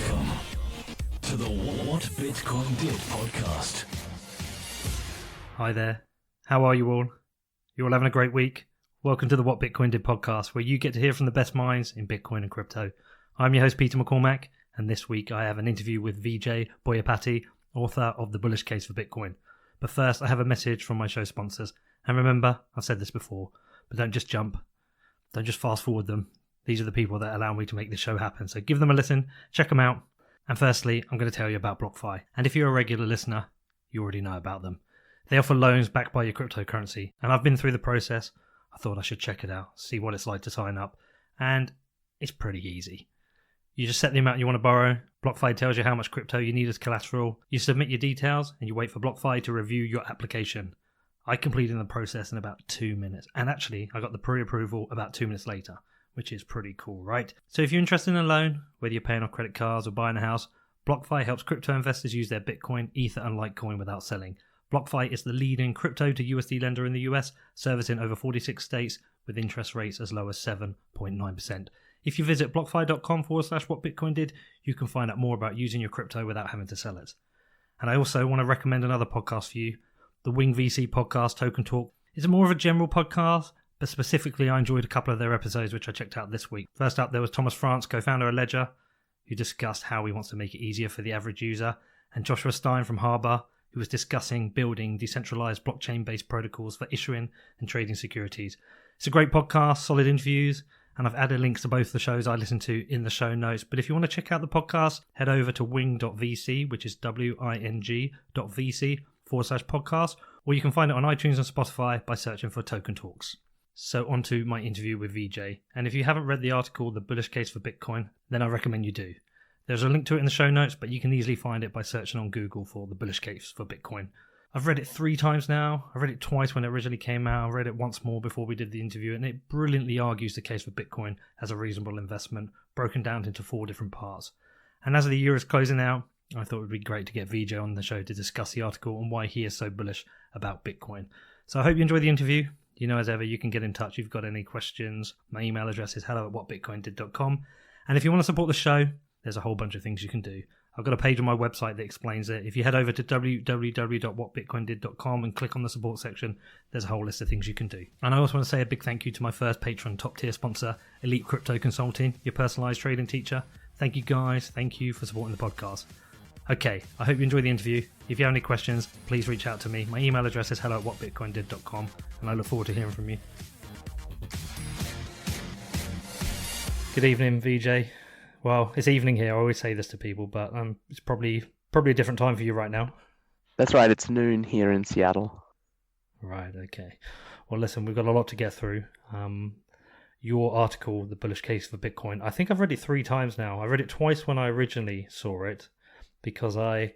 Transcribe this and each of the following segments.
Welcome to the What Bitcoin Did podcast. Hi there. How are you all? You all having a great week? Welcome to the What Bitcoin Did podcast, where you get to hear from the best minds in Bitcoin and crypto. I'm your host, Peter McCormack, and this week I have an interview with Vijay Boyapati, author of The Bullish Case for Bitcoin. But first, I have a message from my show sponsors. And remember, I've said this before, but don't just jump. Don't just fast forward them. These are the people that allow me to make this show happen. So give them a listen, check them out. And firstly, I'm going to tell you about BlockFi. And if you're a regular listener, you already know about them. They offer loans backed by your cryptocurrency. And I've been through the process. I thought I should check it out, see what it's like to sign up. And it's pretty easy. You just set the amount you want to borrow. BlockFi tells you how much crypto you need as collateral. You submit your details and you wait for BlockFi to review your application. I completed the process in about 2 minutes. And actually, I got the pre-approval about 2 minutes later, which is pretty cool, right? So if you're interested in a loan, whether you're paying off credit cards or buying a house, BlockFi helps crypto investors use their Bitcoin, Ether and Litecoin without selling. BlockFi is the leading crypto to USD lender in the US, servicing over 46 states with interest rates as low as 7.9%. If you visit blockfi.com/whatbitcoindid, you can find out more about using your crypto without having to sell it. And I also want to recommend another podcast for you. The Wing VC podcast, Token Talk, is more of a general podcast, but specifically I enjoyed a couple of their episodes which I checked out this week. First up, there was Thomas France, co-founder of Ledger, who discussed how he wants to make it easier for the average user, and Joshua Stein from Harbor, who was discussing building decentralized blockchain-based protocols for issuing and trading securities. It's a great podcast, solid interviews, and I've added links to both the shows I listen to in the show notes. But if you want to check out the podcast, head over to wing.vc, which is wing.vc/podcast, or you can find it on iTunes and Spotify by searching for Token Talks. So on to my interview with Vijay. And if you haven't read the article, The Bullish Case for Bitcoin, then I recommend you do. There's a link to it in the show notes, but you can easily find it by searching on Google for The Bullish Case for Bitcoin. I've read it 3 times now. I read it twice when it originally came out. I read it once more before we did the interview, and it brilliantly argues the case for Bitcoin as a reasonable investment, broken down into 4 different parts. And as the year is closing out, I thought it would be great to get Vijay on the show to discuss the article and why he is so bullish about Bitcoin. So I hope you enjoy the interview. You know, as ever, you can get in touch if you've got any questions. My email address is hello@whatbitcoindid.com. And if you want to support the show, there's a whole bunch of things you can do. I've got a page on my website that explains it. If you head over to www.whatbitcoindid.com and click on the support section, there's a whole list of things you can do. And I also want to say a big thank you to my first patron, top tier sponsor, Elite Crypto Consulting, your personalized trading teacher. Thank you guys. Thank you for supporting the podcast. Okay, I hope you enjoy the interview. If you have any questions, please reach out to me. My email address is hello@whatbitcoindid.com, and I look forward to hearing from you. Good evening, Vijay. Well, it's evening here. I always say this to people, but it's probably a different time for you right now. That's right. It's noon here in Seattle. Right, okay. Well, listen, we've got a lot to get through. Your article, The Bullish Case for Bitcoin, I think I've read it 3 times now. I read it twice when I originally saw it, because I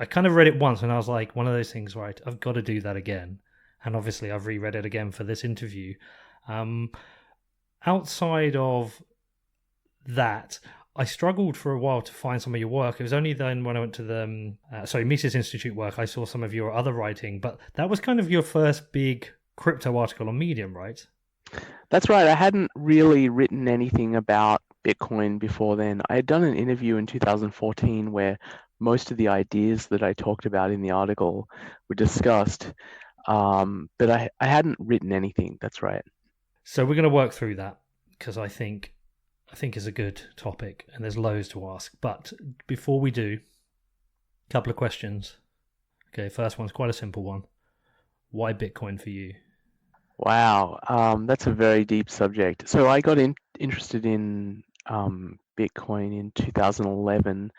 kind of read it once and I was like, one of those things, right, I've got to do that again. And obviously I've reread it again for this interview. Outside of that, I struggled for a while to find some of your work. It was only then when I went to the Mises Institute work, I saw some of your other writing, but that was kind of your first big crypto article on Medium, right? That's right. I hadn't really written anything about Bitcoin before then. I had done an interview in 2014 where most of the ideas that I talked about in the article were discussed, but I hadn't written anything. That's right. So we're going to work through that because I think it's a good topic and there's loads to ask. But before we do, a couple of questions. Okay, first one's quite a simple one. Why Bitcoin for you? Wow, that's a very deep subject. So I got interested in Bitcoin in 2011.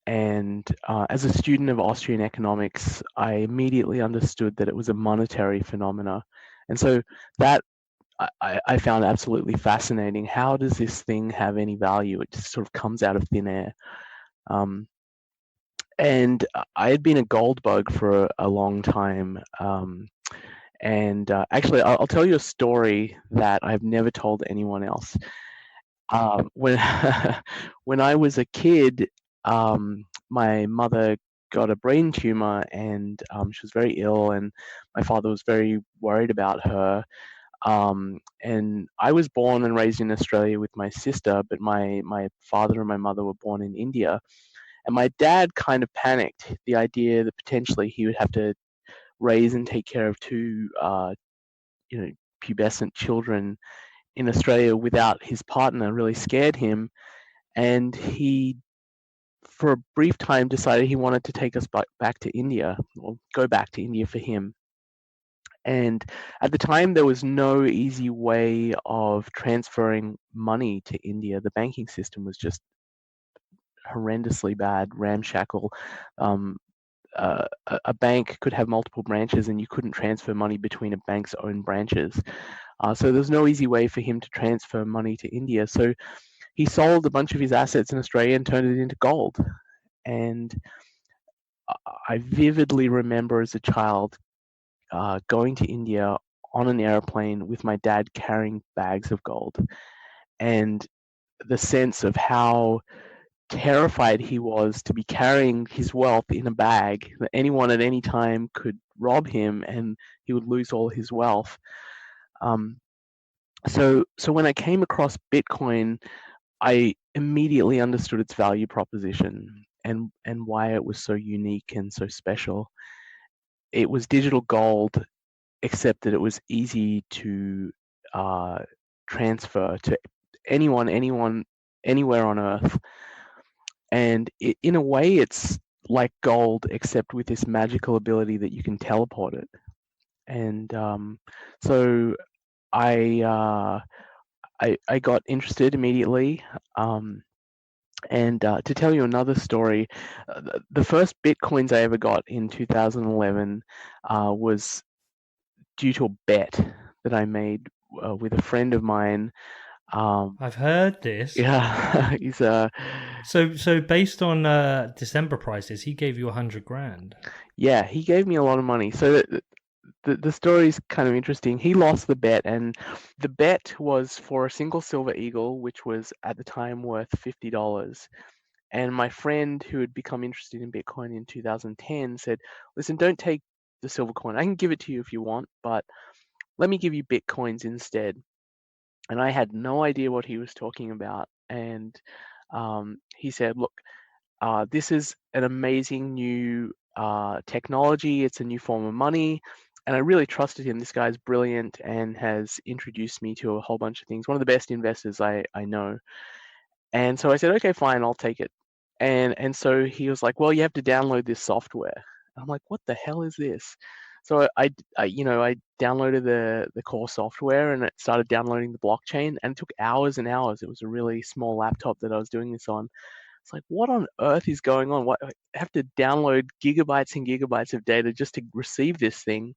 And as a student of Austrian economics, I immediately understood that it was a monetary phenomena. And so that I found absolutely fascinating. How does this thing have any value? It just sort of comes out of thin air. And I had been a gold bug for a long time. Actually, I'll tell you a story that I've never told anyone else. When I was a kid, my mother got a brain tumor and she was very ill, and my father was very worried about her. And I was born and raised in Australia with my sister, but my father and my mother were born in India. And my dad kind of panicked the idea that potentially he would have to raise and take care of two, you know, pubescent children in Australia without his partner really scared him. And he, for a brief time, decided he wanted to take us back to India, or go back to India for him. And at the time, there was no easy way of transferring money to India. The banking system was just horrendously bad, ramshackle. Um, a bank could have multiple branches, and you couldn't transfer money between a bank's own branches. So there's no easy way for him to transfer money to India. So he sold a bunch of his assets in Australia and turned it into gold. And I vividly remember as a child going to India on an airplane with my dad carrying bags of gold, and the sense of how terrified he was to be carrying his wealth in a bag, that anyone at any time could rob him and he would lose all his wealth. Um, so when I came across Bitcoin, I immediately understood its value proposition and why it was so unique and so special. It was digital gold, except that it was easy to uh, transfer to anyone, anywhere on Earth. And in a way, it's like gold, except with this magical ability that you can teleport it. And so I, uh, I got interested immediately. And to tell you another story, the first Bitcoins I ever got in 2011 was due to a bet that I made with a friend of mine. I've heard this. Yeah, he's So based on December prices, he gave you 100 grand. yeah, he gave me a lot of money. So the story is kind of interesting. He lost the bet, and the bet was for a single silver eagle, which was at the time worth $50. And my friend, who had become interested in Bitcoin in 2010, said, "Listen, don't take the silver coin. I can give it to you if you want, but let me give you Bitcoins instead." And I had no idea what he was talking about. And he said, "Look, this is an amazing new technology. It's a new form of money." And I really trusted him. This guy's brilliant and has introduced me to a whole bunch of things. One of the best investors I know. And so I said, "Okay, fine, I'll take it." And so he was like, "Well, you have to download this software." I'm like, "What the hell is this?" So I downloaded the core software, and it started downloading the blockchain, and it took hours and hours. It was a really small laptop that I was doing this on. It's like, what on earth is going on? What, I have to download gigabytes and gigabytes of data just to receive this thing.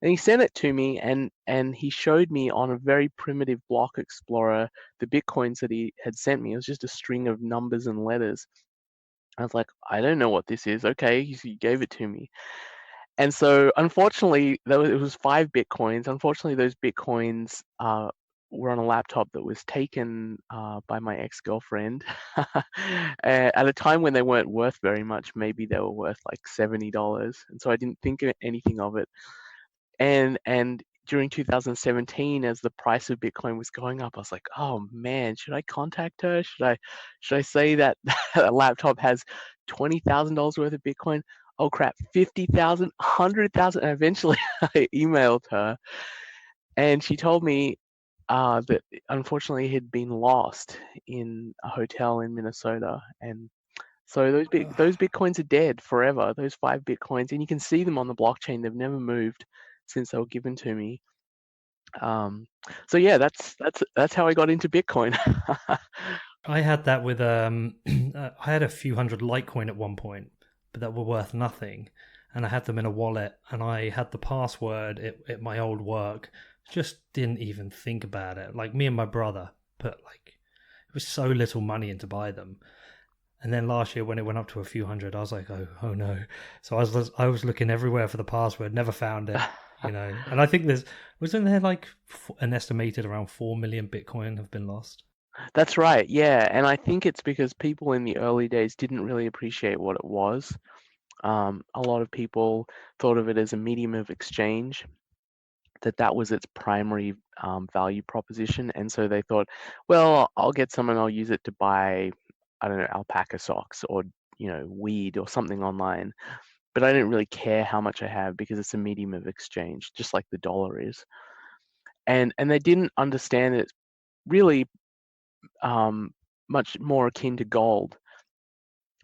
And he sent it to me, and he showed me on a very primitive block explorer the Bitcoins that he had sent me. It was just a string of numbers and letters. I was like, "I don't know what this is." Okay, he gave it to me. And so unfortunately, it was 5 Bitcoins. Unfortunately, those Bitcoins were on a laptop that was taken by my ex-girlfriend at a time when they weren't worth very much. Maybe they were worth like $70. And so I didn't think anything of it. And during 2017, as the price of Bitcoin was going up, I was like, "Oh man, should I contact her? Should I say that a laptop has $20,000 worth of Bitcoin? Oh crap, 50,000, 100,000." And eventually, I emailed her, and she told me that unfortunately it had been lost in a hotel in Minnesota. And so those Bitcoins are dead forever. Those 5 Bitcoins, and you can see them on the blockchain. They've never moved since they were given to me. Um, so yeah, that's how I got into Bitcoin. I had that with I had a few hundred Litecoin at one point, but that were worth nothing, and I had them in a wallet, and I had the password at my old work. Just didn't even think about it. Like me and my brother put like it was so little money in to buy them. And then last year when it went up to a few hundred, I was like, oh no. So I was looking everywhere for the password, never found it, you know. And I think wasn't there like an estimated around 4 million Bitcoin have been lost? That's right, yeah. And I think it's because people in the early days didn't really appreciate what it was. A lot of people thought of it as a medium of exchange. that was its primary value proposition. And so they thought, well, I'll get some and I'll use it to buy, I don't know, alpaca socks or, weed or something online. But I don't really care how much I have because it's a medium of exchange, just like the dollar is. And they didn't understand that it's really much more akin to gold,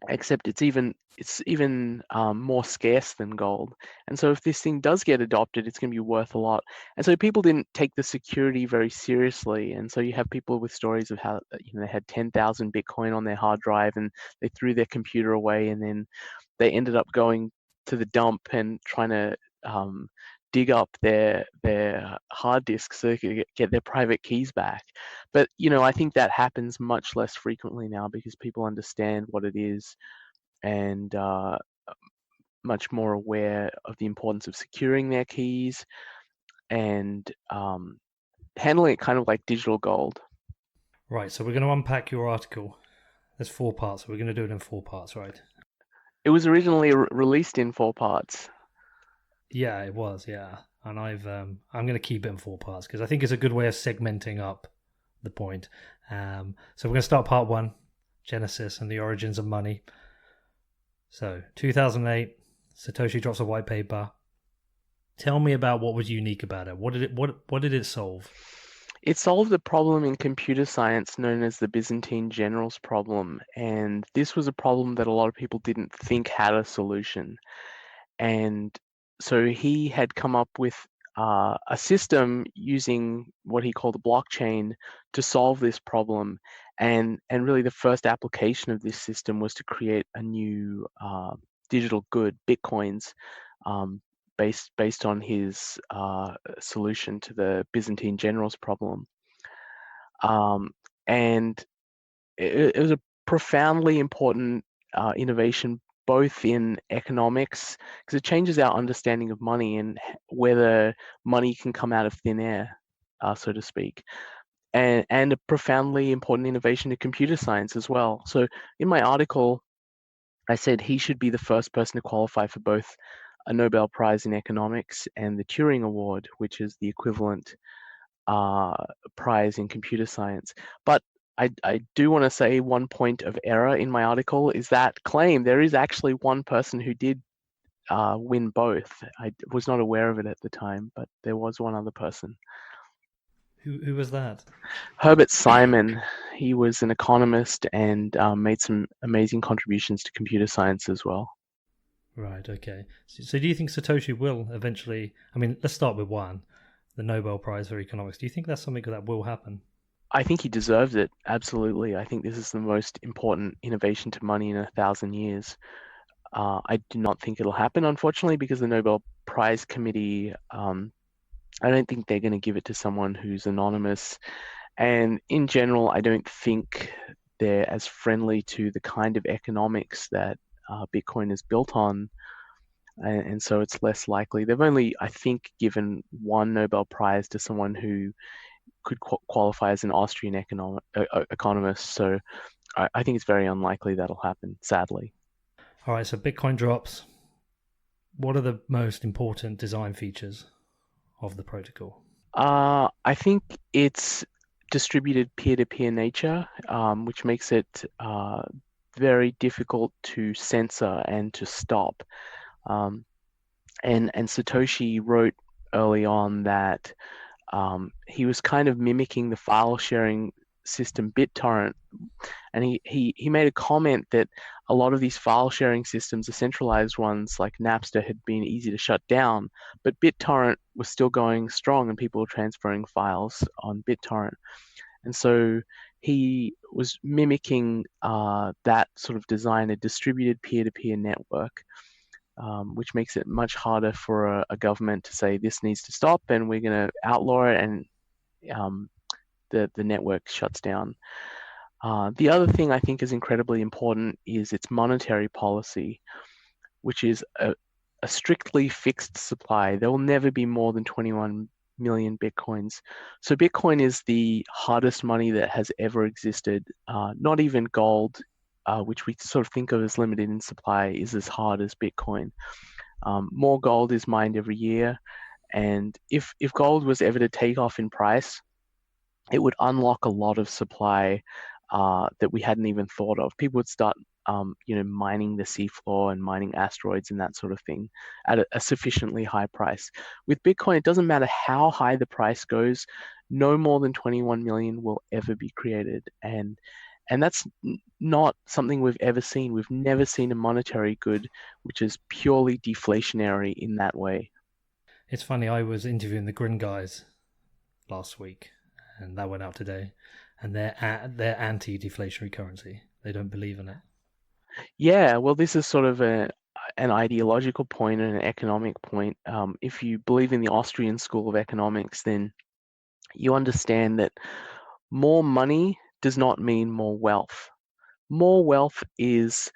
except it's even more scarce than gold. And so if this thing does get adopted, it's going to be worth a lot. And so people didn't take the security very seriously. And so you have people with stories of how they had 10,000 Bitcoin on their hard drive and they threw their computer away, and then they ended up going to the dump and trying to dig up their hard disks so they could get their private keys back. But I think that happens much less frequently now because people understand what it is and much more aware of the importance of securing their keys and handling it kind of like digital gold. Right, so we're going to unpack your article. There's 4 parts, so we're going to do it in 4 parts, right? It was originally released in 4 parts. Yeah, it was, yeah. And I'm going to keep it in 4 parts because I think it's a good way of segmenting up the point. So we're going to start part 1, Genesis and the origins of money. So 2008, Satoshi drops a white paper. Tell me about what was unique about it. What did it solve? It solved a problem in computer science known as the Byzantine generals problem. And this was a problem that a lot of people didn't think had a solution. And so he had come up with a system using what he called a blockchain to solve this problem. And really the first application of this system was to create a new digital good, Bitcoins, based on his solution to the Byzantine generals problem. And it was a profoundly important innovation, both in economics, because it changes our understanding of money and whether money can come out of thin air, so to speak, and a profoundly important innovation in computer science as well. So in my article, I said he should be the first person to qualify for both a Nobel Prize in economics and the Turing Award, which is the equivalent uh, prize in computer science. But I do want to say one point of error in my article is that claim. There is actually one person who did win both. I was not aware of it at the time, but there was one other person. Who was that? Herbert Simon. He was an economist and made some amazing contributions to computer science as well. Right, okay. So do you think Satoshi will eventually... I mean, let's start with one, the Nobel Prize for Economics. Do you think that's something that will happen? I think he deserves it, absolutely. I think this is the most important innovation to money in 1,000 years. I do not think it'll happen, unfortunately, because the Nobel Prize Committee, I don't think they're going to give it to someone who's anonymous. And in general, I don't think they're as friendly to the kind of economics that Bitcoin is built on. And so it's less likely. They've only, I think, given one Nobel Prize to someone who could qualify as an Austrian economist. So I think it's very unlikely that'll happen, sadly. All right, so Bitcoin drops. What are the most important design features of the protocol? I think it's distributed peer-to-peer nature, which makes it very difficult to censor and to stop. And Satoshi wrote early on that he was kind of mimicking the file sharing system BitTorrent, and he made a comment that a lot of these file sharing systems, the centralized ones like Napster, had been easy to shut down, but BitTorrent was still going strong and people were transferring files on BitTorrent. And so he was mimicking that sort of design, a distributed peer-to-peer network, which makes it much harder for a government to say this needs to stop and we're going to outlaw it, and the network shuts down. The other thing I think is incredibly important is its monetary policy, which is a strictly fixed supply. There will never be more than 21 million Bitcoins. So Bitcoin is the hardest money that has ever existed. Not even gold, which we sort of think of as limited in supply, is as hard as Bitcoin. More gold is mined every year, And if gold was ever to take off in price, it would unlock a lot of supply that we hadn't even thought of. People would start, mining the seafloor and mining asteroids and that sort of thing at a sufficiently high price. With Bitcoin, it doesn't matter how high the price goes, no more than 21 million will ever be created. And that's not something we've ever seen. We've never seen a monetary good which is purely deflationary in that way. It's funny, I was interviewing the Grin guys last week, and that went out today, and they're anti-deflationary currency. They don't believe in it. Yeah, well, this is sort of an ideological point and an economic point. If you believe in the Austrian school of economics, then you understand that more money does not mean more wealth. More wealth is,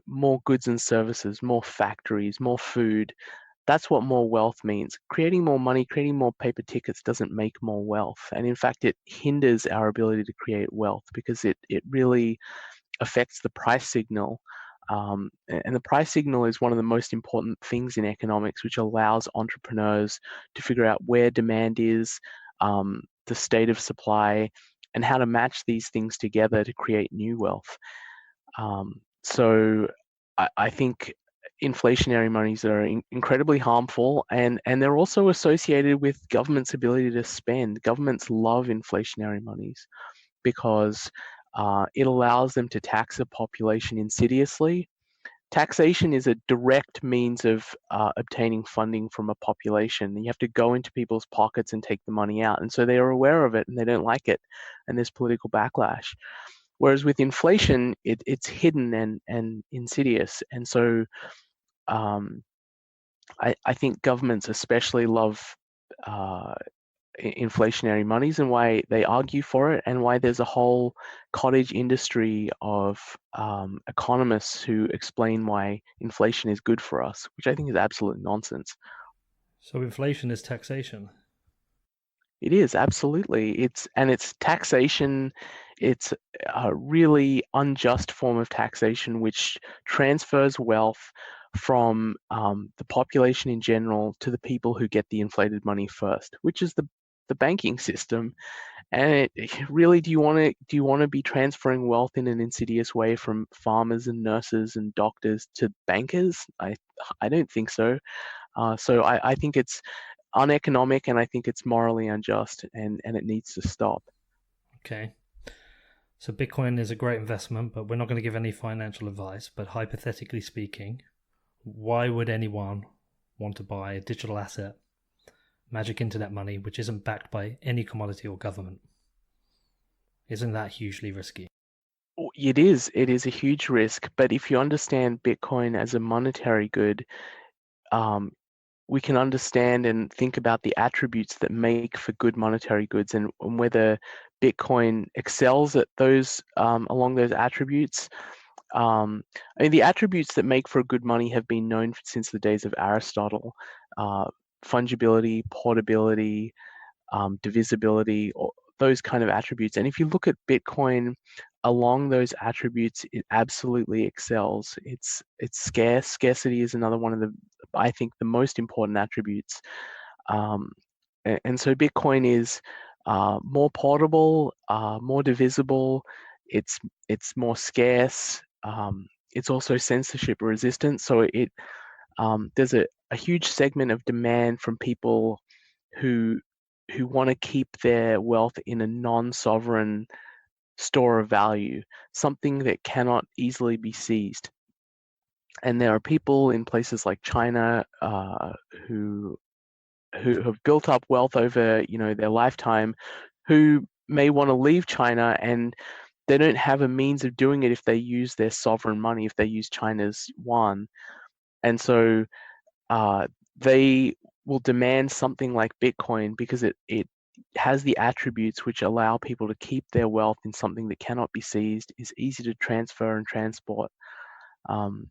more goods and services, more factories, more food. That's what more wealth means. Creating more money, creating more paper tickets doesn't make more wealth. And in fact, it hinders our ability to create wealth because it really affects the price signal. And the price signal is one of the most important things in economics, which allows entrepreneurs to figure out where demand is, the state of supply, and how to match these things together to create new wealth. So I think inflationary monies are incredibly harmful, and they're also associated with government's ability to spend. Governments love inflationary monies because it allows them to tax a population insidiously. Taxation is a direct means of obtaining funding from a population. You have to go into people's pockets and take the money out. And so they are aware of it and they don't like it. And there's political backlash. Whereas with inflation, it's hidden and insidious. And so um, I think governments especially love uh, inflationary monies and why they argue for it, and why there's a whole cottage industry of economists who explain why inflation is good for us, which I think is absolute nonsense. So inflation is taxation. It is absolutely. It's taxation. It's a really unjust form of taxation which transfers wealth from the population in general to the people who get the inflated money first, which is the banking system. And really, do you want to be transferring wealth in an insidious way from farmers and nurses and doctors to bankers? I don't think so. So I think it's uneconomic, and I think it's morally unjust, and it needs to stop. Okay. So Bitcoin is a great investment, but we're not going to give any financial advice. But hypothetically speaking, why would anyone want to buy a digital asset, magic internet money, which isn't backed by any commodity or government? Isn't that hugely risky? It is. It is a huge risk, but if you understand Bitcoin as a monetary good, um, we can understand and think about the attributes that make for good monetary goods, and whether Bitcoin excels at those along those attributes. I mean, the attributes that make for good money have been known since the days of Aristotle: uh, fungibility, portability, divisibility, or those kind of attributes. And if you look at Bitcoin along those attributes, it absolutely excels. It's scarce. Scarcity is another one of the, I think, the most important attributes. Um, and so Bitcoin is more portable, more divisible. It's it's more scarce. It's also censorship resistant. So there's a huge segment of demand from people who want to keep their wealth in a non-sovereign store of value, something that cannot easily be seized. And there are people in places like China who have built up wealth over their lifetime, who may want to leave China, and they don't have a means of doing it if they use their sovereign money, if they use China's yuan. And so uh, they will demand something like Bitcoin because it has the attributes which allow people to keep their wealth in something that cannot be seized, is easy to transfer and transport. Um,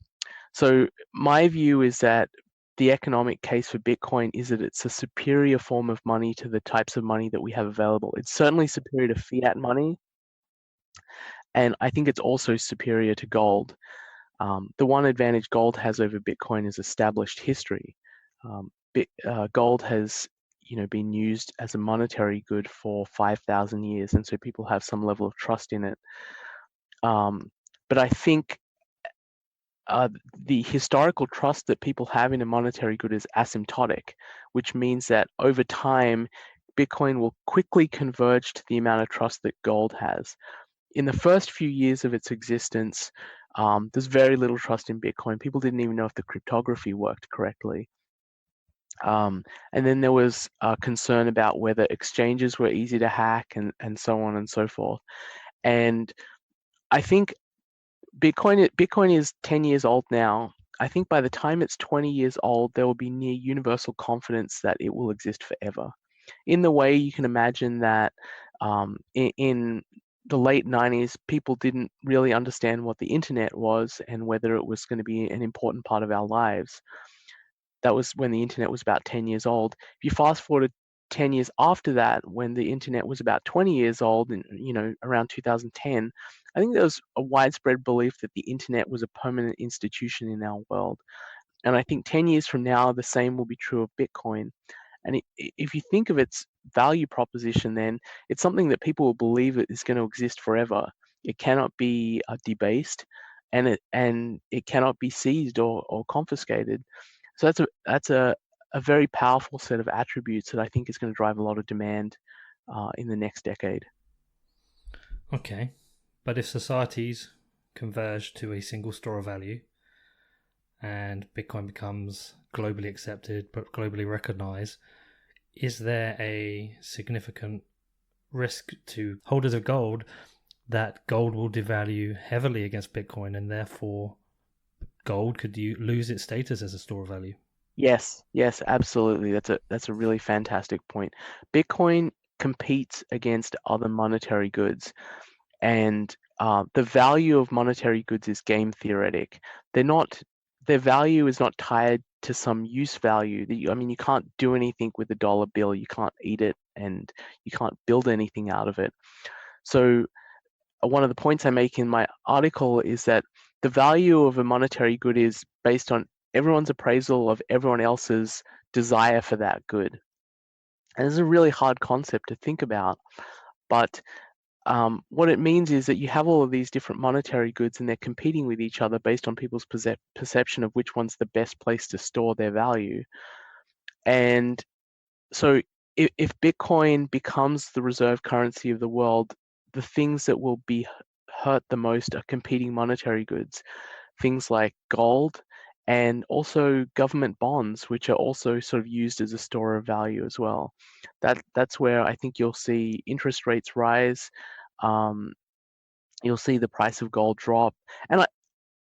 so my view is that the economic case for Bitcoin is that it's a superior form of money to the types of money that we have available. It's certainly superior to fiat money, and I think it's also superior to gold. The one advantage gold has over Bitcoin is established history. gold has been used as a monetary good for 5,000 years, and so people have some level of trust in it. But I think the historical trust that people have in a monetary good is asymptotic, which means that over time, Bitcoin will quickly converge to the amount of trust that gold has. In the first few years of its existence, there's very little trust in Bitcoin. People didn't even know if the cryptography worked correctly. And then there was concern about whether exchanges were easy to hack and so on and so forth. And I think Bitcoin is 10 years old now. I think by the time it's 20 years old, there will be near universal confidence that it will exist forever. In the way you can imagine that in the late 90s, people didn't really understand what the internet was and whether it was going to be an important part of our lives. That was when the internet was about 10 years old. If you fast forward 10 years after that, when the internet was about 20 years old, and around 2010, I think there was a widespread belief that the internet was a permanent institution in our world. And I think 10 years from now, the same will be true of Bitcoin. And if you think of its value proposition, then it's something that people will believe it is going to exist forever. It cannot be debased, and it cannot be seized or confiscated. So that's a very powerful set of attributes that I think is going to drive a lot of demand in the next decade. Okay, but if societies converge to a single store of value and Bitcoin becomes globally accepted but globally recognized, is there a significant risk to holders of gold that gold will devalue heavily against Bitcoin and therefore gold could lose its status as a store of value? Yes, absolutely. That's a really fantastic point. Bitcoin competes against other monetary goods, and the value of monetary goods is game theoretic. Their value is not tied to some use value. You can't do anything with a dollar bill. You can't eat it, and you can't build anything out of it. So one of the points I make in my article is that the value of a monetary good is based on everyone's appraisal of everyone else's desire for that good. And this is a really hard concept to think about, but what it means is that you have all of these different monetary goods and they're competing with each other based on people's perception of which one's the best place to store their value. And so if Bitcoin becomes the reserve currency of the world, the things that will be hurt the most are competing monetary goods, things like gold and also government bonds, which are also sort of used as a store of value as well. That's where I think you'll see interest rates rise. You'll see the price of gold drop. And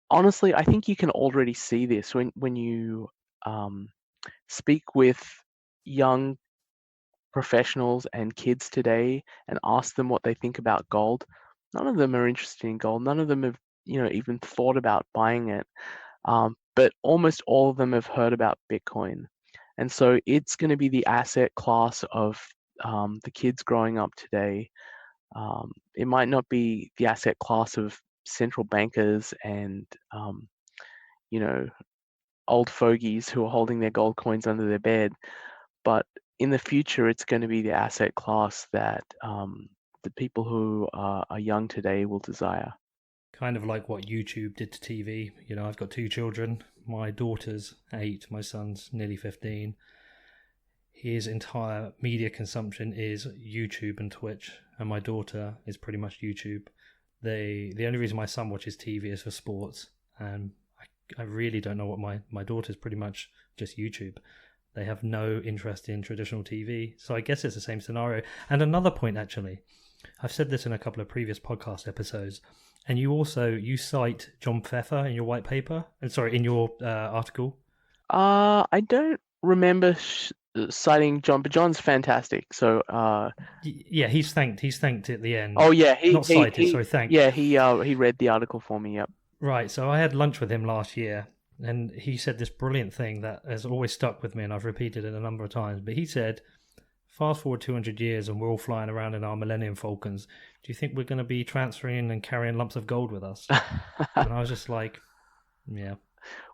honestly, I think you can already see this when you speak with young professionals and kids today and ask them what they think about gold. None of them are interested in gold. None of them have even thought about buying it. But almost all of them have heard about Bitcoin. And so it's going to be the asset class of the kids growing up today. It might not be the asset class of central bankers and old fogies who are holding their gold coins under their bed, but in the future, it's going to be the asset class that the people who are young today will desire. Kind of like what YouTube did to TV. I've got two children. My daughter's 8, my son's nearly 15. His entire media consumption is YouTube and Twitch, and my daughter is pretty much YouTube. The only reason my son watches TV is for sports, and I really don't know what my daughter's pretty much just YouTube. They have no interest in traditional TV. So I guess it's the same scenario. And another point, actually, I've said this in a couple of previous podcast episodes, and you cite John Pfeffer in your white paper, in your article. I don't remember citing John, but John's fantastic. So yeah, he's thanked at the end. Oh yeah, thanked. Yeah, he read the article for me. Yep. Right. So I had lunch with him last year, and he said this brilliant thing that has always stuck with me, and I've repeated it a number of times. But he said, fast forward 200 years and we're all flying around in our Millennium Falcons. Do you think we're going to be transferring and carrying lumps of gold with us? And I was just like, yeah.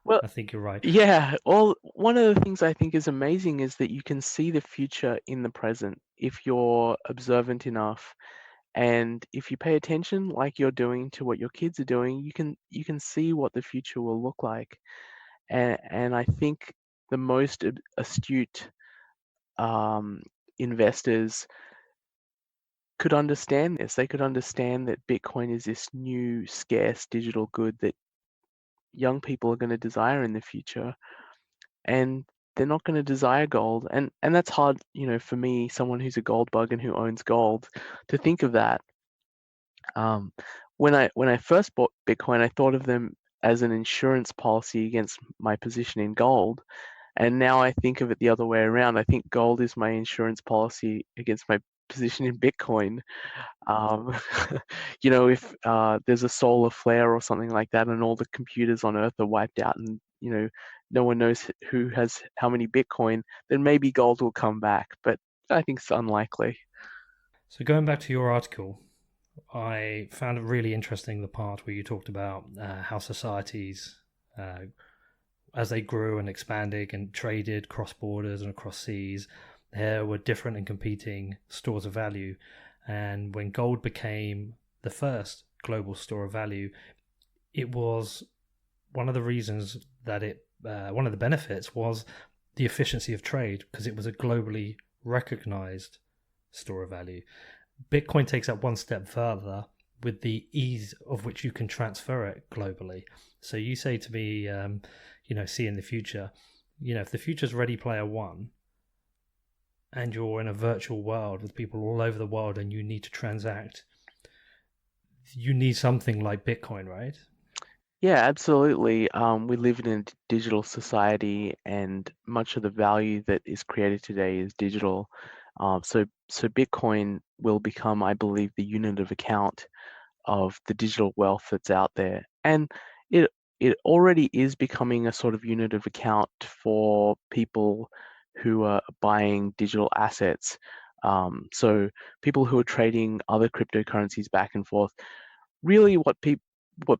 Well, I think you're right. yeah. One of the things I think is amazing is that you can see the future in the present if you're observant enough, and if you pay attention, like you're doing to what your kids are doing, you can see what the future will look like. And I think the most astute um, investors could understand this. They could understand that Bitcoin is this new scarce digital good that young people are going to desire in the future, and they're not going to desire gold. And that's hard, for me, someone who's a gold bug and who owns gold, to think of that. Um, when I first bought Bitcoin, I thought of them as an insurance policy against my position in gold. And now I think of it the other way around. I think gold is my insurance policy against my position in Bitcoin. Um, if there's a solar flare or something like that, and all the computers on Earth are wiped out, and no one knows who has how many Bitcoin, then maybe gold will come back. But I think it's unlikely. So going back to your article, I found it really interesting the part where you talked about how societies, as they grew and expanded and traded cross borders and across seas, there were different and competing stores of value. And when gold became the first global store of value, it was one of the reasons that one of the benefits was the efficiency of trade, because it was a globally recognized store of value. Bitcoin takes that one step further with the ease of which you can transfer it globally. So you say to me, see in the future, if the future's Ready Player One and you're in a virtual world with people all over the world and you need to transact, you need something like Bitcoin, right? Yeah, absolutely. We live in a digital society, and much of the value that is created today is digital. So Bitcoin will become, I believe, the unit of account of the digital wealth that's out there, and it it already is becoming a sort of unit of account for people who are buying digital assets. So people who are trading other cryptocurrencies back and forth. Really, what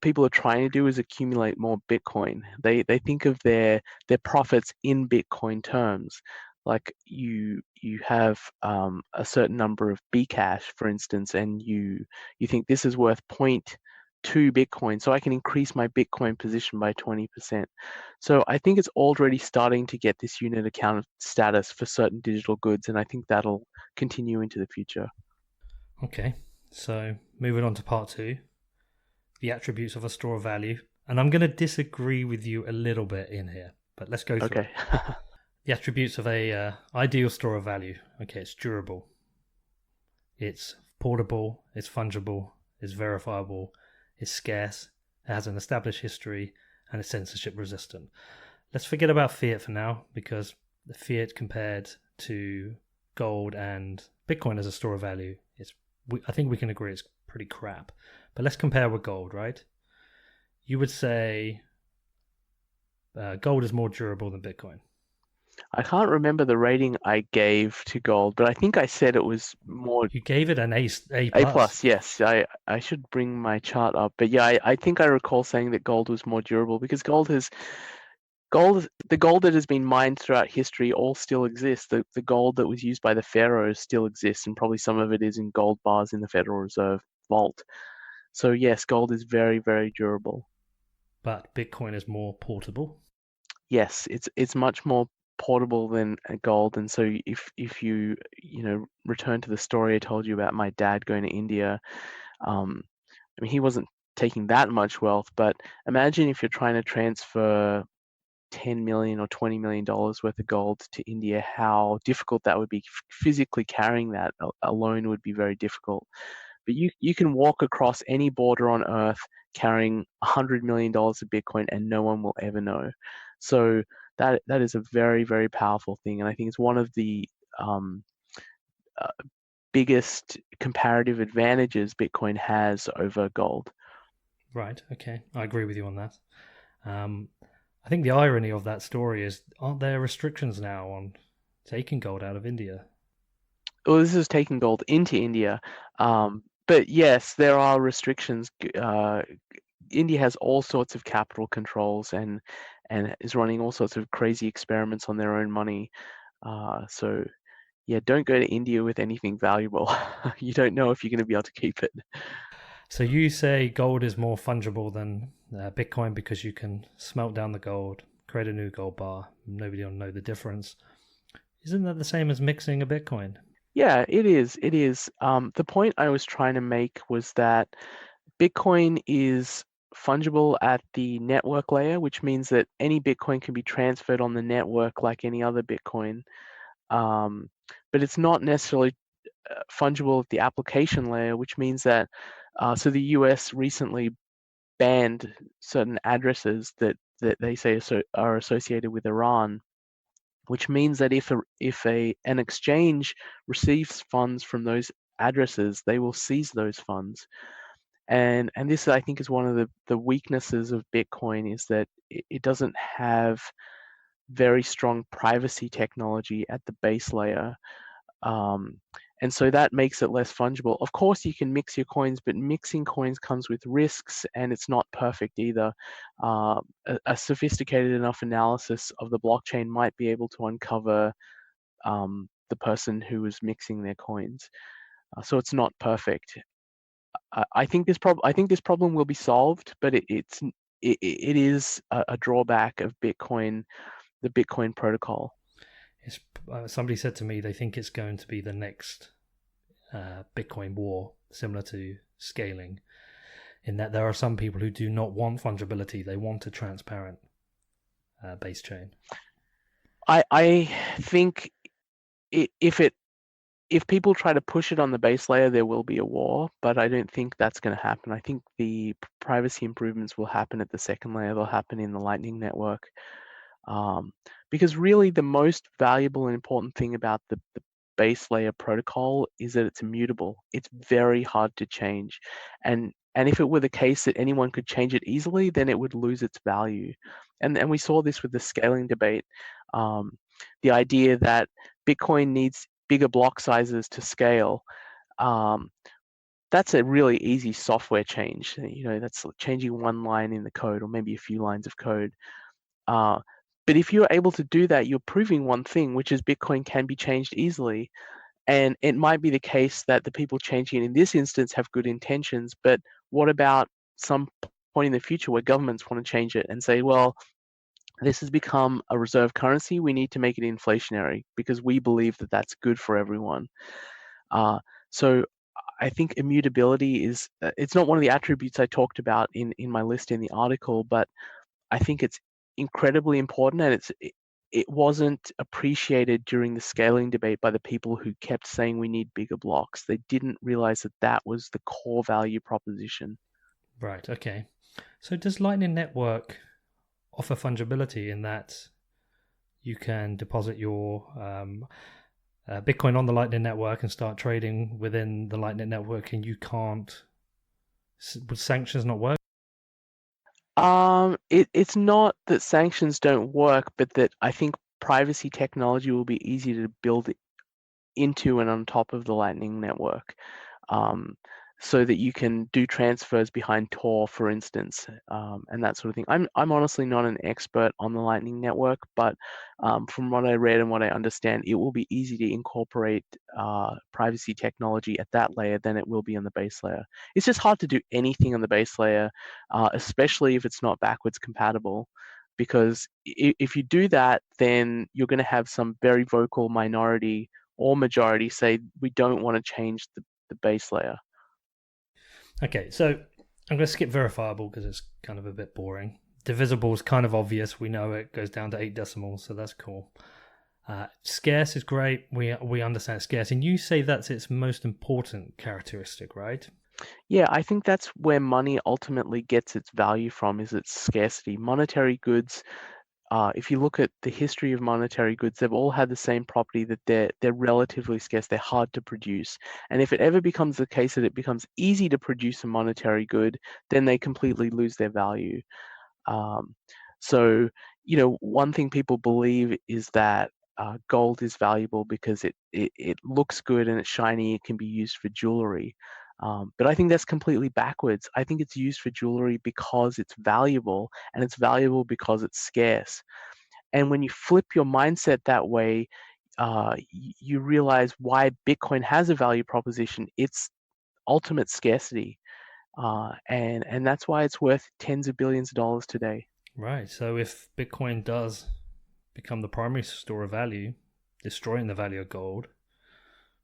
people are trying to do is accumulate more Bitcoin. They think of their profits in Bitcoin terms. Like you have a certain number of Bcash, for instance, and you think this is worth point 0.2 Bitcoin, so I can increase my Bitcoin position by 20%. So I think it's already starting to get this unit account status for certain digital goods, and I think that'll continue into the future. Okay, so moving on to part two, the attributes of a store of value. And I'm going to disagree with you a little bit in here, but let's go through Okay. it. The attributes of a ideal store of value. Okay, it's durable, it's portable, it's fungible, it's verifiable, it's scarce, it has an established history, and it's censorship resistant. Let's forget about fiat for now, because the fiat compared to gold and Bitcoin as a store of value, I think we can agree it's pretty crap. But let's compare with gold, right? You would say gold is more durable than Bitcoin. I can't remember the rating I gave to gold, but I think I said it was more You gave it an A A plus. plus. Yes, I should bring my chart up, but yeah, I think I recall saying that gold was more durable because the gold that has been mined throughout history all still exists. The gold that was used by the pharaohs still exists, and probably some of it is in gold bars in the Federal Reserve vault. So yes, gold is very, very durable. But Bitcoin is more portable. Yes, it's much more portable than gold. And so if you return to the story I told you about my dad going to India, I mean, he wasn't taking that much wealth, but imagine if you're trying to transfer 10 million or 20 million dollars worth of gold to India, how difficult that would be. Physically carrying that alone would be very difficult. But you can walk across any border on earth carrying $100 million of Bitcoin and no one will ever know. So that is a very, very powerful thing. And I think it's one of the um, uh, biggest comparative advantages Bitcoin has over gold. Right, okay. I agree with you on that. I think the irony of that story is, aren't there restrictions now on taking gold out of India? Well, this is taking gold into India. But yes, there are restrictions. India has all sorts of capital controls and is running all sorts of crazy experiments on their own money. So yeah, don't go to India with anything valuable. You don't know if you're going to be able to keep it. So you say gold is more fungible than Bitcoin because you can smelt down the gold, create a new gold bar. Nobody will know the difference. Isn't that the same as mixing a Bitcoin? Yeah, it is. It is. The point I was trying to make was that Bitcoin is fungible at the network layer, which means that any Bitcoin can be transferred on the network like any other Bitcoin. Um, but it's not necessarily fungible at the application layer, which means that so the US recently banned certain addresses that they say are associated with Iran, which means that if an exchange receives funds from those addresses, they will seize those funds. And this I think is one of the weaknesses of Bitcoin is that it doesn't have very strong privacy technology at the base layer. Um, and so that makes it less fungible. Of course, you can mix your coins, but mixing coins comes with risks, and it's not perfect either. A sophisticated enough analysis of the blockchain might be able to uncover the person who was mixing their coins. So it's not perfect. I think this problem will be solved, but it is a drawback of Bitcoin, the Bitcoin protocol. It's, somebody said to me they think it's going to be the next Bitcoin war, similar to scaling, in that there are some people who do not want fungibility; they want a transparent base chain. I think if people try to push it on the base layer, there will be a war, but I don't think that's going to happen. I think the privacy improvements will happen at the second layer. They'll happen in the Lightning Network. Because really the most valuable and important thing about the base layer protocol is that it's immutable. It's very hard to change. And if it were the case that anyone could change it easily, then it would lose its value. And we saw this with the scaling debate. The idea that Bitcoin needs bigger block sizes to scale. Um, that's a really easy software change. That's changing one line in the code or maybe a few lines of code. Uh, but if you're able to do that, you're proving one thing, which is Bitcoin can be changed easily. And it might be the case that the people changing it in this instance have good intentions, but what about some point in the future where governments want to change it and say, well, this has become a reserve currency. We need to make it inflationary because we believe that that's good for everyone. So I think immutability it's not one of the attributes I talked about in my list in the article, but I think it's incredibly important, and it wasn't appreciated during the scaling debate by the people who kept saying we need bigger blocks. They didn't realize that that was the core value proposition. Right. Okay. So does Lightning Network offer fungibility in that you can deposit your Bitcoin on the Lightning Network and start trading within the Lightning Network, and you can't? Would sanctions not work? It's not that sanctions don't work, but that I think privacy technology will be easy to build into and on top of the Lightning Network, um, so that you can do transfers behind Tor, for instance, and that sort of thing. I'm honestly not an expert on the Lightning Network, but from what I read and what I understand, it will be easy to incorporate privacy technology at that layer than it will be on the base layer. It's just hard to do anything on the base layer, especially if it's not backwards compatible. Because if you do that, then you're going to have some very vocal minority or majority say we don't want to change the base layer. Okay, so I'm going to skip verifiable because it's kind of a bit boring. Divisible is kind of obvious. We know it goes down to 8 decimals, so that's cool. Scarce is great. We understand it's scarce. And you say that's its most important characteristic, right? Yeah, I think that's where money ultimately gets its value from, is its scarcity. Monetary goods, if you look at the history of monetary goods, they've all had the same property, that they're relatively scarce, they're hard to produce. And if it ever becomes the case that it becomes easy to produce a monetary good, then they completely lose their value. Um, so, one thing people believe is that gold is valuable because it looks good and it's shiny, it can be used for jewelry. But I think that's completely backwards. I think it's used for jewelry because it's valuable, and it's valuable because it's scarce. And when you flip your mindset that way, you realize why Bitcoin has a value proposition. It's ultimate scarcity, and that's why it's worth tens of billions of dollars today. Right. So if Bitcoin does become the primary store of value, destroying the value of gold,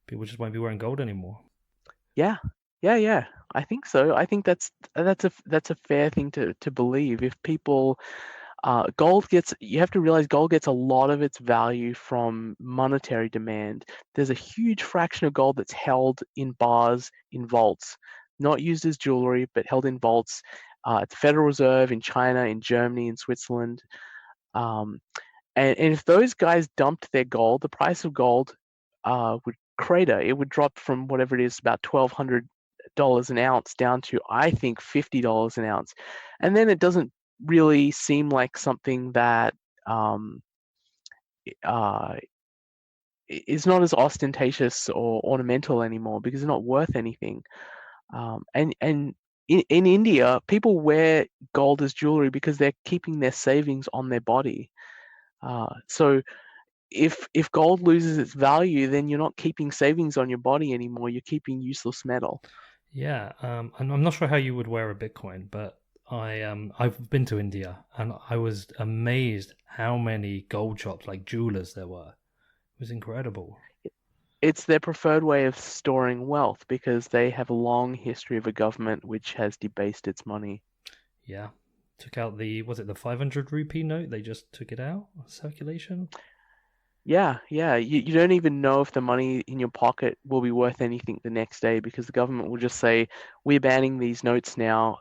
people just won't be wearing gold anymore. Yeah, yeah. I think so. I think that's a fair thing to believe. If people gold gets, you have to realize gold gets a lot of its value from monetary demand. There's a huge fraction of gold that's held in bars, in vaults, not used as jewelry, but held in vaults at the Federal Reserve in China, in Germany, in Switzerland. Um, and if those guys dumped their gold, the price of gold would crater. It would drop from whatever it is, about $1,200 an ounce, down to, I think, $50 an ounce. And then it doesn't really seem like something that um, uh, is not as ostentatious or ornamental anymore, because it's not worth anything. And in India, people wear gold as jewelry because they're keeping their savings on their body. So if gold loses its value, then you're not keeping savings on your body anymore. You're keeping useless metal. Yeah, and I'm not sure how you would wear a Bitcoin, but I've been to India and I was amazed how many gold shops, like jewelers, there were. It was incredible. It's their preferred way of storing wealth because they have a long history of a government which has debased its money. Yeah, took out was it the 500 rupee note? They just took it out of circulation. Yeah. You don't even know if the money in your pocket will be worth anything the next day, because the government will just say, we're banning these notes now.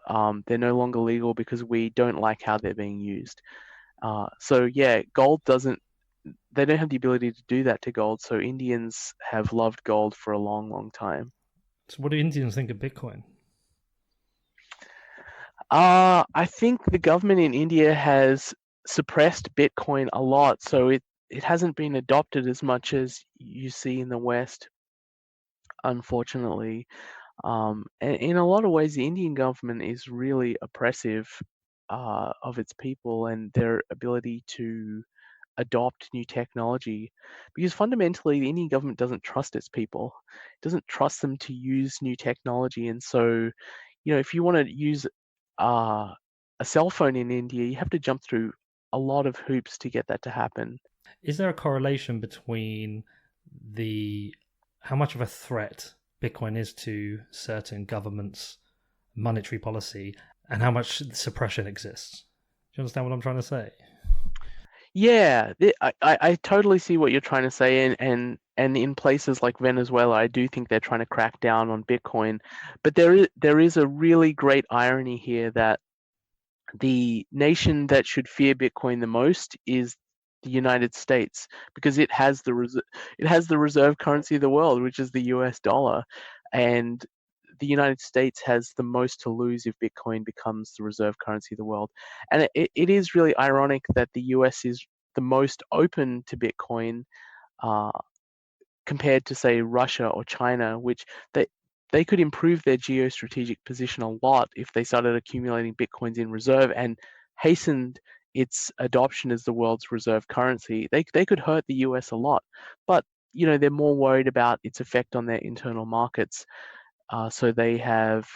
They're no longer legal because we don't like how they're being used. So yeah, they don't have the ability to do that to gold. So Indians have loved gold for a long, long time. So what do Indians think of Bitcoin? I think the government in India has suppressed Bitcoin a lot, so it hasn't been adopted as much as you see in the West, unfortunately. And in a lot of ways, the Indian government is really oppressive of its people and their ability to adopt new technology, because fundamentally the Indian government doesn't trust its people. It doesn't trust them to use new technology. And so, if you want to use uh, a cell phone in India, you have to jump through a lot of hoops to get that to happen. Is there a correlation between the how much of a threat Bitcoin is to certain governments' monetary policy and how much suppression exists? Do you understand what I'm trying to say? Yeah, I totally see what you're trying to say, and in places like Venezuela, I do think they're trying to crack down on Bitcoin, but there is a really great irony here, that the nation that should fear Bitcoin the most is the United States, because it has the reserve currency of the world, which is the US dollar, and the United States has the most to lose if Bitcoin becomes the reserve currency of the world. And it is really ironic that the US is the most open to Bitcoin, uh, compared to, say, Russia or China, which they could improve their geostrategic position a lot if they started accumulating Bitcoins in reserve and hastened its adoption as the world's reserve currency. They could hurt the US a lot, but they're more worried about its effect on their internal markets. So they have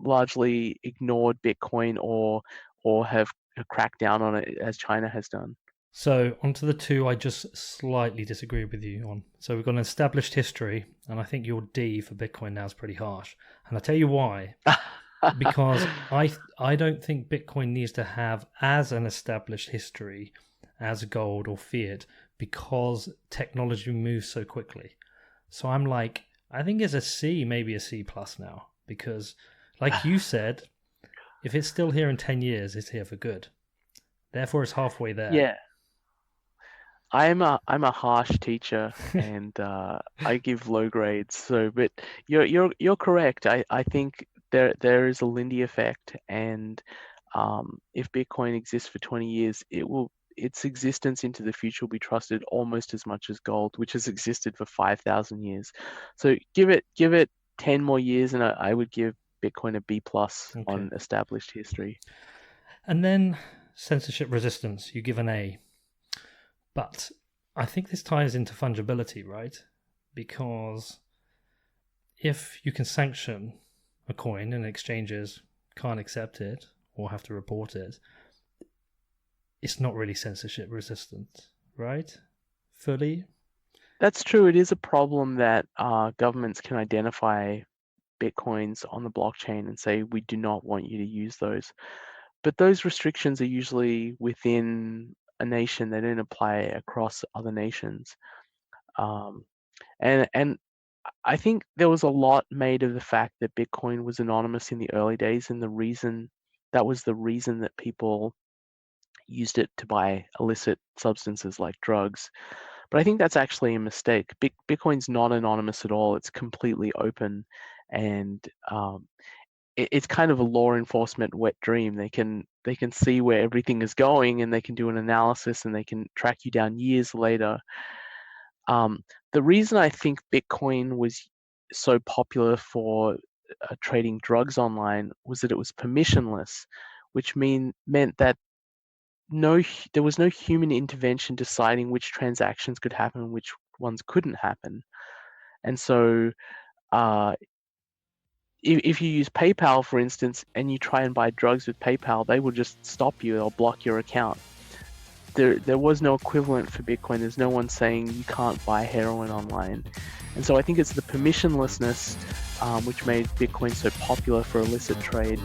largely ignored Bitcoin, or have cracked down on it as China has done. So, onto the two I just slightly disagree with you on. So, we've got an established history, and I think your D for Bitcoin now is pretty harsh. And I'll tell you why. Because I don't think Bitcoin needs to have as an established history as gold or fiat, because technology moves so quickly. So, I'm like, I think it's a C, maybe a C plus now. Because, like you said, if it's still here in 10 years, it's here for good. Therefore, it's halfway there. Yeah. I'm a harsh teacher, and I give low grades. So, but you're correct. I think there is a Lindy effect, and if Bitcoin exists for 20 years, its existence into the future will be trusted almost as much as gold, which has existed for 5,000 years. So give it 10 more years and I would give Bitcoin a B plus Okay. on established history. And then censorship resistance, you give an A. But I think this ties into fungibility, right? Because if you can sanction a coin and exchanges can't accept it or have to report it, it's not really censorship resistant, right? Fully. That's true. It is a problem that governments can identify Bitcoins on the blockchain and say, we do not want you to use those. But those restrictions are usually within a nation. They don't apply across other nations. And I think there was a lot made of the fact that Bitcoin was anonymous in the early days, and that was the reason that people used it to buy illicit substances like drugs. But I think that's actually a mistake. Bitcoin's not anonymous at all. It's completely open, and it's kind of a law enforcement wet dream. They can see where everything is going, and they can do an analysis, and they can track you down years later. The reason I think Bitcoin was so popular for trading drugs online was that it was permissionless, which meant that there was no human intervention deciding which transactions could happen and which ones couldn't happen. And so if you use PayPal, for instance, and you try and buy drugs with PayPal, they will just stop you. They'll block your account. There was no equivalent for Bitcoin. There's no one saying you can't buy heroin online. And so I think it's the permissionlessness which made Bitcoin so popular for illicit trade,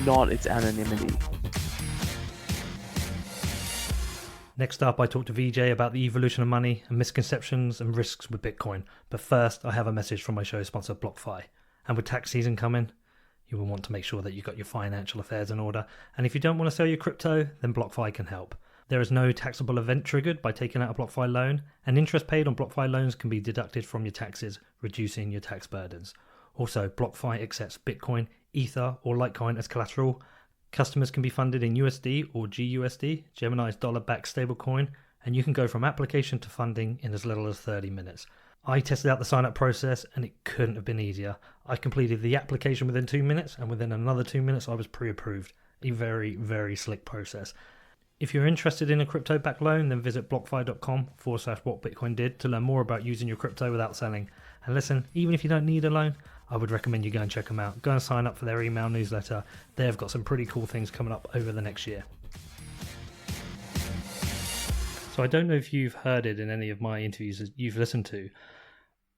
not its anonymity. Next up, I talked to Vijay about the evolution of money and misconceptions and risks with Bitcoin. But first, I have a message from my show sponsor, BlockFi. And with tax season coming, you will want to make sure that you've got your financial affairs in order. And if you don't want to sell your crypto, then BlockFi can help. There is no taxable event triggered by taking out a BlockFi loan, and interest paid on BlockFi loans can be deducted from your taxes, reducing your tax burdens. Also, BlockFi accepts Bitcoin, Ether, or Litecoin as collateral. Customers can be funded in USD or GUSD, Gemini's dollar-backed stablecoin, and you can go from application to funding in as little as 30 minutes. I tested out the sign-up process, and it couldn't have been easier. I completed the application within 2 minutes, and within another 2 minutes, I was pre-approved. A very, very slick process. If you're interested in a crypto-backed loan, then visit blockfi.com/whatbitcoindid to learn more about using your crypto without selling. And listen, even if you don't need a loan, I would recommend you go and check them out. Go and sign up for their email newsletter. They've got some pretty cool things coming up over the next year. So I don't know if you've heard it in any of my interviews that you've listened to.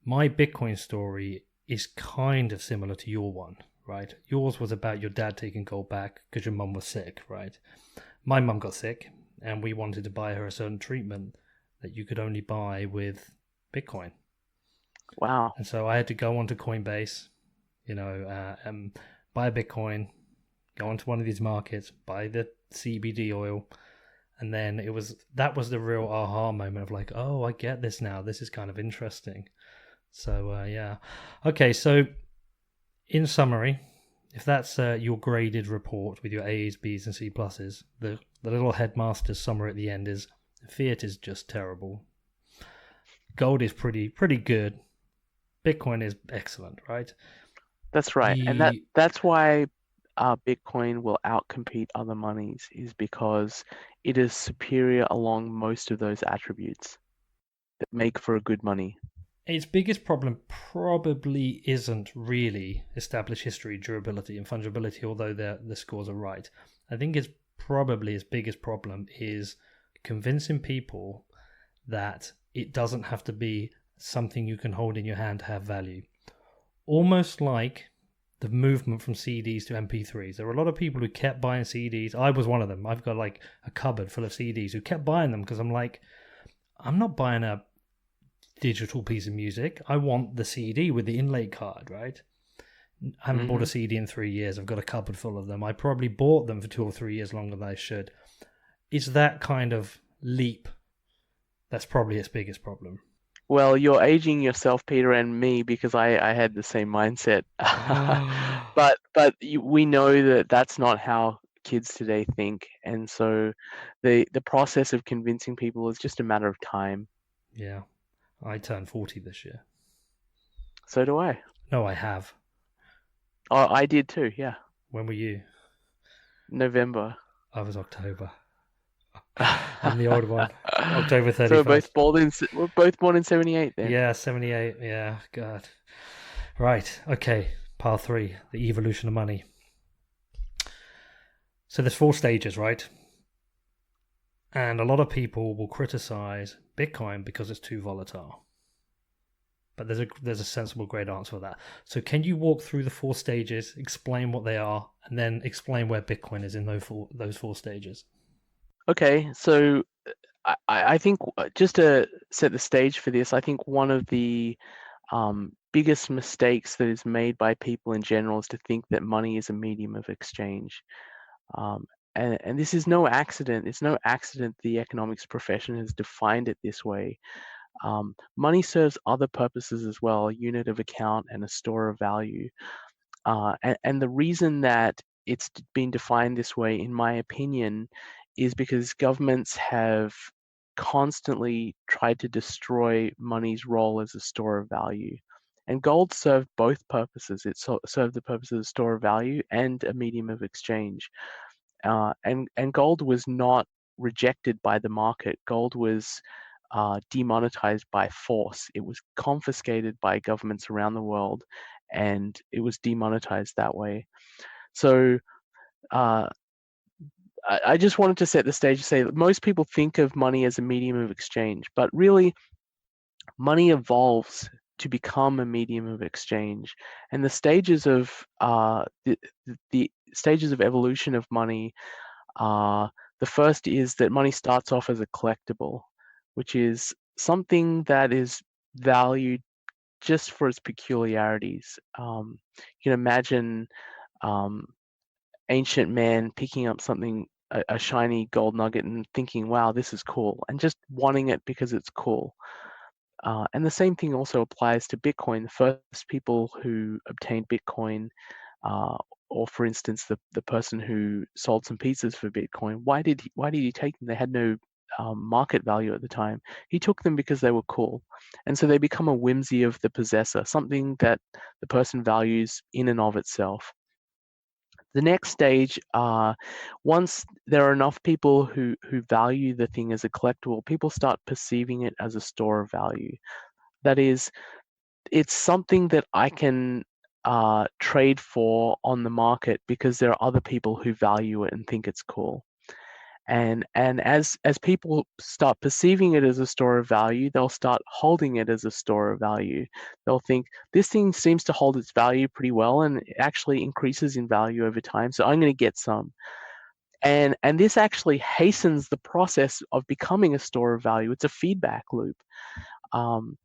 My Bitcoin story is kind of similar to your one, right? Yours was about your dad taking gold back because your mum was sick, right? My mum got sick and we wanted to buy her a certain treatment that you could only buy with Bitcoin. Wow. And so I had to go onto Coinbase, buy a Bitcoin, go onto one of these markets, buy the CBD oil. And then that was the real aha moment of like, oh, I get this now. This is kind of interesting. So, yeah. Okay, so in summary, if that's your graded report with your A's, B's, and C pluses, the little headmaster's summary at the end is fiat is just terrible. Gold is pretty good. Bitcoin is excellent, right? That's right. And that's why Bitcoin will outcompete other monies, is because it is superior along most of those attributes that make for a good money. Its biggest problem probably isn't really established history, durability, and fungibility, although the scores are right. I think its biggest problem is convincing people that it doesn't have to be something you can hold in your hand to have value. Almost like the movement from CDs to MP3s. There were a lot of people who kept buying CDs. I was one of them. I've got like a cupboard full of CDs who kept buying them because I'm like, I'm not buying a digital piece of music. I want the CD with the inlay card, right? I haven't bought a CD in 3 years. I've got a cupboard full of them. I probably bought them for 2 or 3 years longer than I should. It's that kind of leap that's probably its biggest problem. Well, you're aging yourself, Peter, and me, because I had the same mindset. But we know that that's not how kids today think, and so the process of convincing people is just a matter of time. Yeah, I turned 40 this year. So do I. No, I have. Oh, I did too. Yeah, When were you? November. I was October. I'm the old one. October So 31st. we're both born in 78 then. Yeah, 78. Yeah, God. Right. Okay. Part 3, the evolution of money. So there's 4 stages, right? And a lot of people will criticize Bitcoin because it's too volatile. But there's a sensible, great answer for that. So can you walk through the 4 stages, explain what they are, and then explain where Bitcoin is in those 4 stages? Okay, so I think just to set the stage for this, I think one of the biggest mistakes that is made by people in general is to think that money is a medium of exchange. Um, and this is no accident. It's no accident the economics profession has defined it this way. Money serves other purposes as well, a unit of account and a store of value. And the reason that it's been defined this way, in my opinion, is because governments have constantly tried to destroy money's role as a store of value. And gold served both purposes. It served the purpose of a store of value and a medium of exchange. And gold was not rejected by the market. Gold was demonetized by force. It was confiscated by governments around the world, and it was demonetized that way. So uh, I just wanted to set the stage to say that most people think of money as a medium of exchange, but really, money evolves to become a medium of exchange, and the stages of the stages of evolution of money. The first is that money starts off as a collectible, which is something that is valued just for its peculiarities. You can imagine um, ancient man picking up something, a shiny gold nugget, and thinking, wow, this is cool, and just wanting it because it's cool. And the same thing also applies to Bitcoin. The first people who obtained Bitcoin, uh, or for instance, the person who sold some pizzas for Bitcoin, why did he take them? They had no market value at the time. He took them because they were cool, and so they become a whimsy of the possessor, something that the person values in and of itself. The next stage, once there are enough people who value the thing as a collectible, people start perceiving it as a store of value. That is, it's something that I can trade for on the market because there are other people who value it and think it's cool. And as people start perceiving it as a store of value, they'll start holding it as a store of value. They'll think this thing seems to hold its value pretty well and it actually increases in value over time, so I'm going to get some. And this actually hastens the process of becoming a store of value. It's a feedback loop. Um,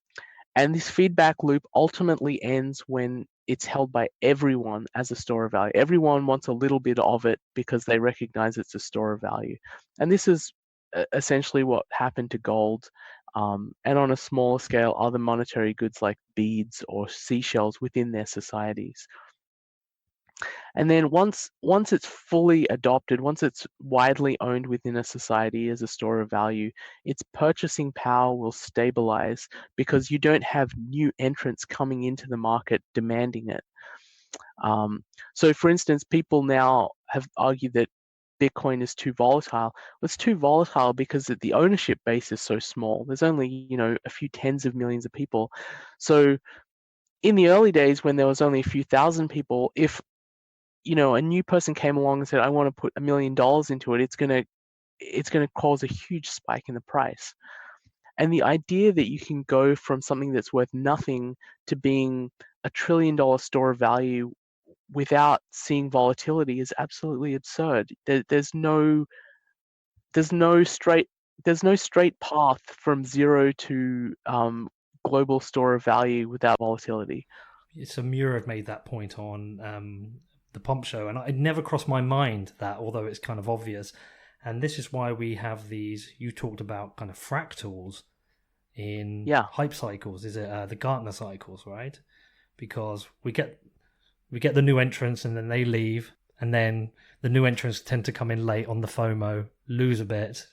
and this feedback loop ultimately ends when it's held by everyone as a store of value. Everyone wants a little bit of it because they recognize it's a store of value. And this is essentially what happened to gold. And on a smaller scale, other monetary goods like beads or seashells within their societies. And then once it's fully adopted, once it's widely owned within a society as a store of value, its purchasing power will stabilize because you don't have new entrants coming into the market demanding it. So for instance, people now have argued that Bitcoin is too volatile. Well, it's too volatile because the ownership base is so small. There's only, a few tens of millions of people. So in the early days when there was only a few thousand people, if a new person came along and said, I want to put $1 million into it, it's gonna cause a huge spike in the price. And the idea that you can go from something that's worth nothing to being $1 trillion store of value without seeing volatility is absolutely absurd. There's no straight there's no straight path from zero to global store of value without volatility. So Muir had made that point on the Pomp Show, and it never crossed my mind that, although it's kind of obvious, and this is why we have these. You talked about kind of fractals in hype cycles. Is it the Gartner cycles, right? Because we get the new entrants, and then they leave, and then the new entrants tend to come in late on the FOMO, lose a bit,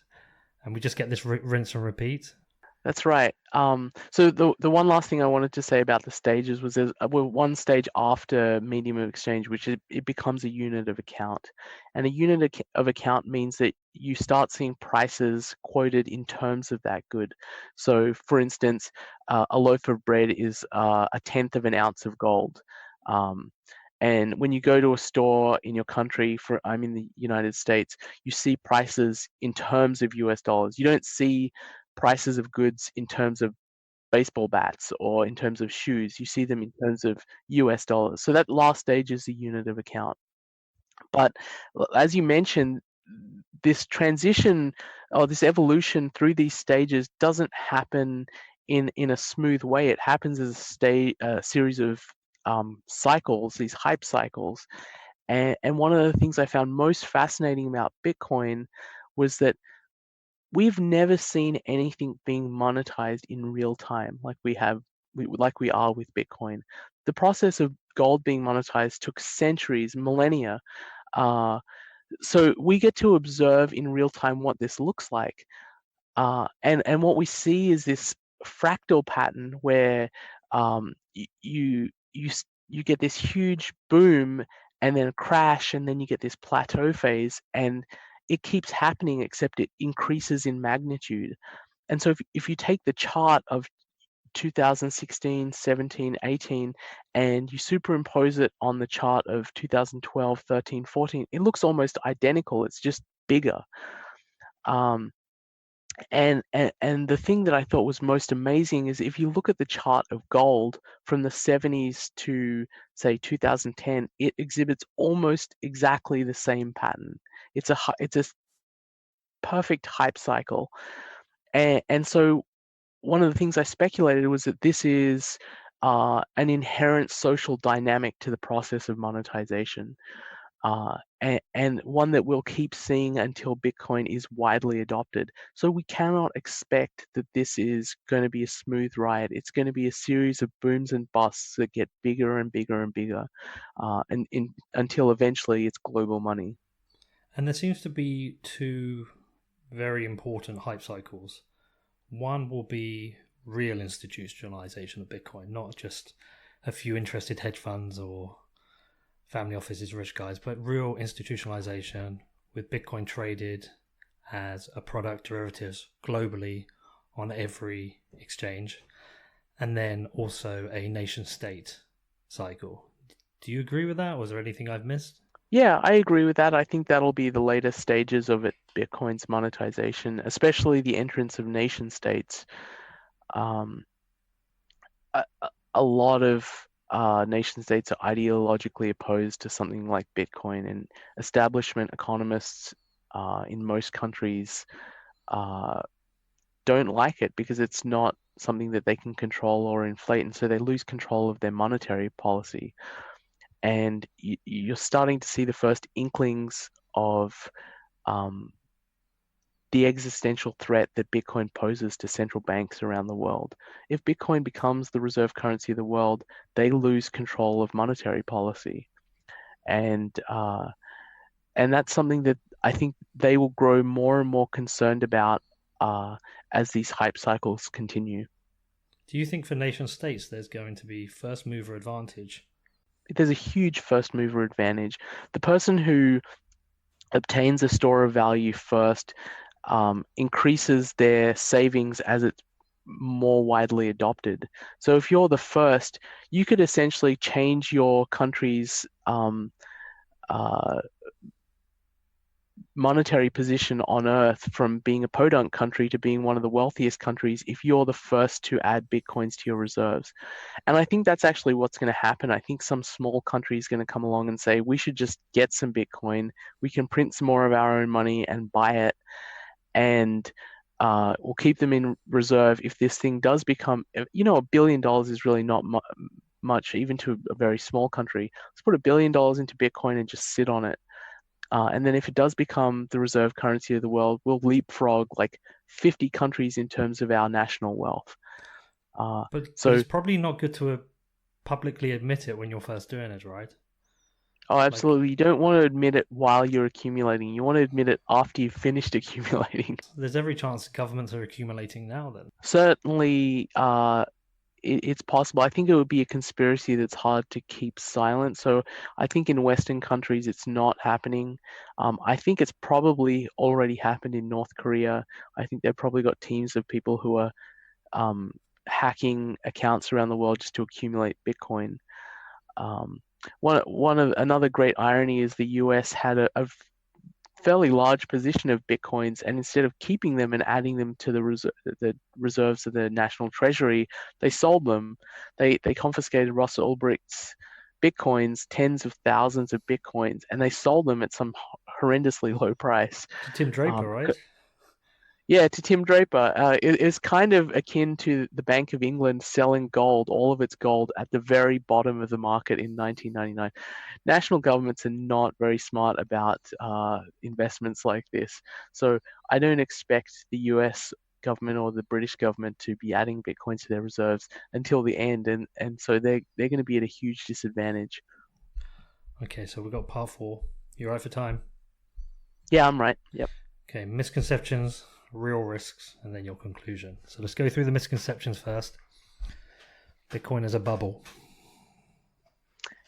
and we just get this rinse and repeat. That's right. So the one last thing I wanted to say about the stages was there's one stage after medium of exchange, which it becomes a unit of account, and a unit of account means that you start seeing prices quoted in terms of that good. So, for instance, a loaf of bread is a tenth of an ounce of gold. Um, and when you go to a store in your country, I'm in the United States, you see prices in terms of US dollars. You don't see prices of goods in terms of baseball bats or in terms of shoes. You see them in terms of US dollars. So that last stage is the unit of account. But as you mentioned, this transition or this evolution through these stages doesn't happen in a smooth way. It happens as a series of cycles, these hype cycles. And one of the things I found most fascinating about Bitcoin was that we've never seen anything being monetized in real time like we are with Bitcoin. The process of gold being monetized took centuries, millennia. Uh, so we get to observe in real time what this looks like. And what we see is this fractal pattern where you get this huge boom and then a crash, and then you get this plateau phase, and it keeps happening, except it increases in magnitude. And so if you take the chart of 2016, 17, 18, and you superimpose it on the chart of 2012, 13, 14, it looks almost identical. It's just bigger. Um, and the thing that I thought was most amazing is if you look at the chart of gold from the 70s to say 2010, it exhibits almost exactly the same pattern. It's a perfect hype cycle. And so one of the things I speculated was that this is an inherent social dynamic to the process of monetization, and one that we'll keep seeing until Bitcoin is widely adopted. So we cannot expect that this is going to be a smooth ride. It's going to be a series of booms and busts that get bigger and bigger and bigger, until eventually it's global money. And there seems to be two very important hype cycles. One will be real institutionalization of Bitcoin, not just a few interested hedge funds or family offices, rich guys, but real institutionalization with Bitcoin traded as a product derivatives globally on every exchange. And then also a nation state cycle. Do you agree with that? Or is there anything I've missed? Yeah, I agree with that. I think that'll be the latest stages of Bitcoin's monetization, especially the entrance of nation states. Um, a lot of nation states are ideologically opposed to something like Bitcoin, and establishment economists in most countries uh, don't like it because it's not something that they can control or inflate, and so they lose control of their monetary policy. And you're starting to see the first inklings of um, the existential threat that Bitcoin poses to central banks around the world. If Bitcoin becomes the reserve currency of the world, they lose control of monetary policy, and and that's something that I think they will grow more and more concerned about as these hype cycles continue. Do you think for nation states there's going to be first mover advantage? There's a huge first mover advantage. The person who obtains a store of value first increases their savings as it's more widely adopted. So if you're the first, you could essentially change your country's uh, monetary position on earth from being a podunk country to being one of the wealthiest countries if you're the first to add bitcoins to your reserves. And I think that's actually what's going to happen. I think some small country is going to come along and say, we should just get some Bitcoin. We can print some more of our own money and buy it, and we'll keep them in reserve if this thing does become, $1 billion is really not much, even to a very small country. Let's put $1 billion into Bitcoin and just sit on it. And then if it does become the reserve currency of the world, we'll leapfrog like 50 countries in terms of our national wealth. But So it's probably not good to publicly admit it when you're first doing it, right? Oh, Like, absolutely. You don't want to admit it while you're accumulating. You want to admit it after you've finished accumulating. there's every chance governments are accumulating now then. Certainly, it's possible. I think it would be a conspiracy that's hard to keep silent. So I think in Western countries, it's not happening. I think it's probably already happened in North Korea. I think they've probably got teams of people who are um, hacking accounts around the world just to accumulate Bitcoin. Um, one of another great irony is the US had a fairly large position of Bitcoins, and instead of keeping them and adding them to the reserves of the national treasury, they sold them. They confiscated Russell Ulbricht's Bitcoins, tens of thousands of Bitcoins, and they sold them at some horrendously low price. To Tim Draper, Um, right? yeah, to Tim Draper. It is kind of akin to the Bank of England selling gold, all of its gold, at the very bottom of the market in 1999. National governments are not very smart about investments like this. So I don't expect the US government or the British government to be adding Bitcoin to their reserves until the end. And so they're going to be at a huge disadvantage. Okay, so we've got part 4. You right for time? Yeah, I'm right. Yep. Okay, misconceptions, real risks, and then your conclusion. So let's go through the misconceptions first. Bitcoin is a bubble.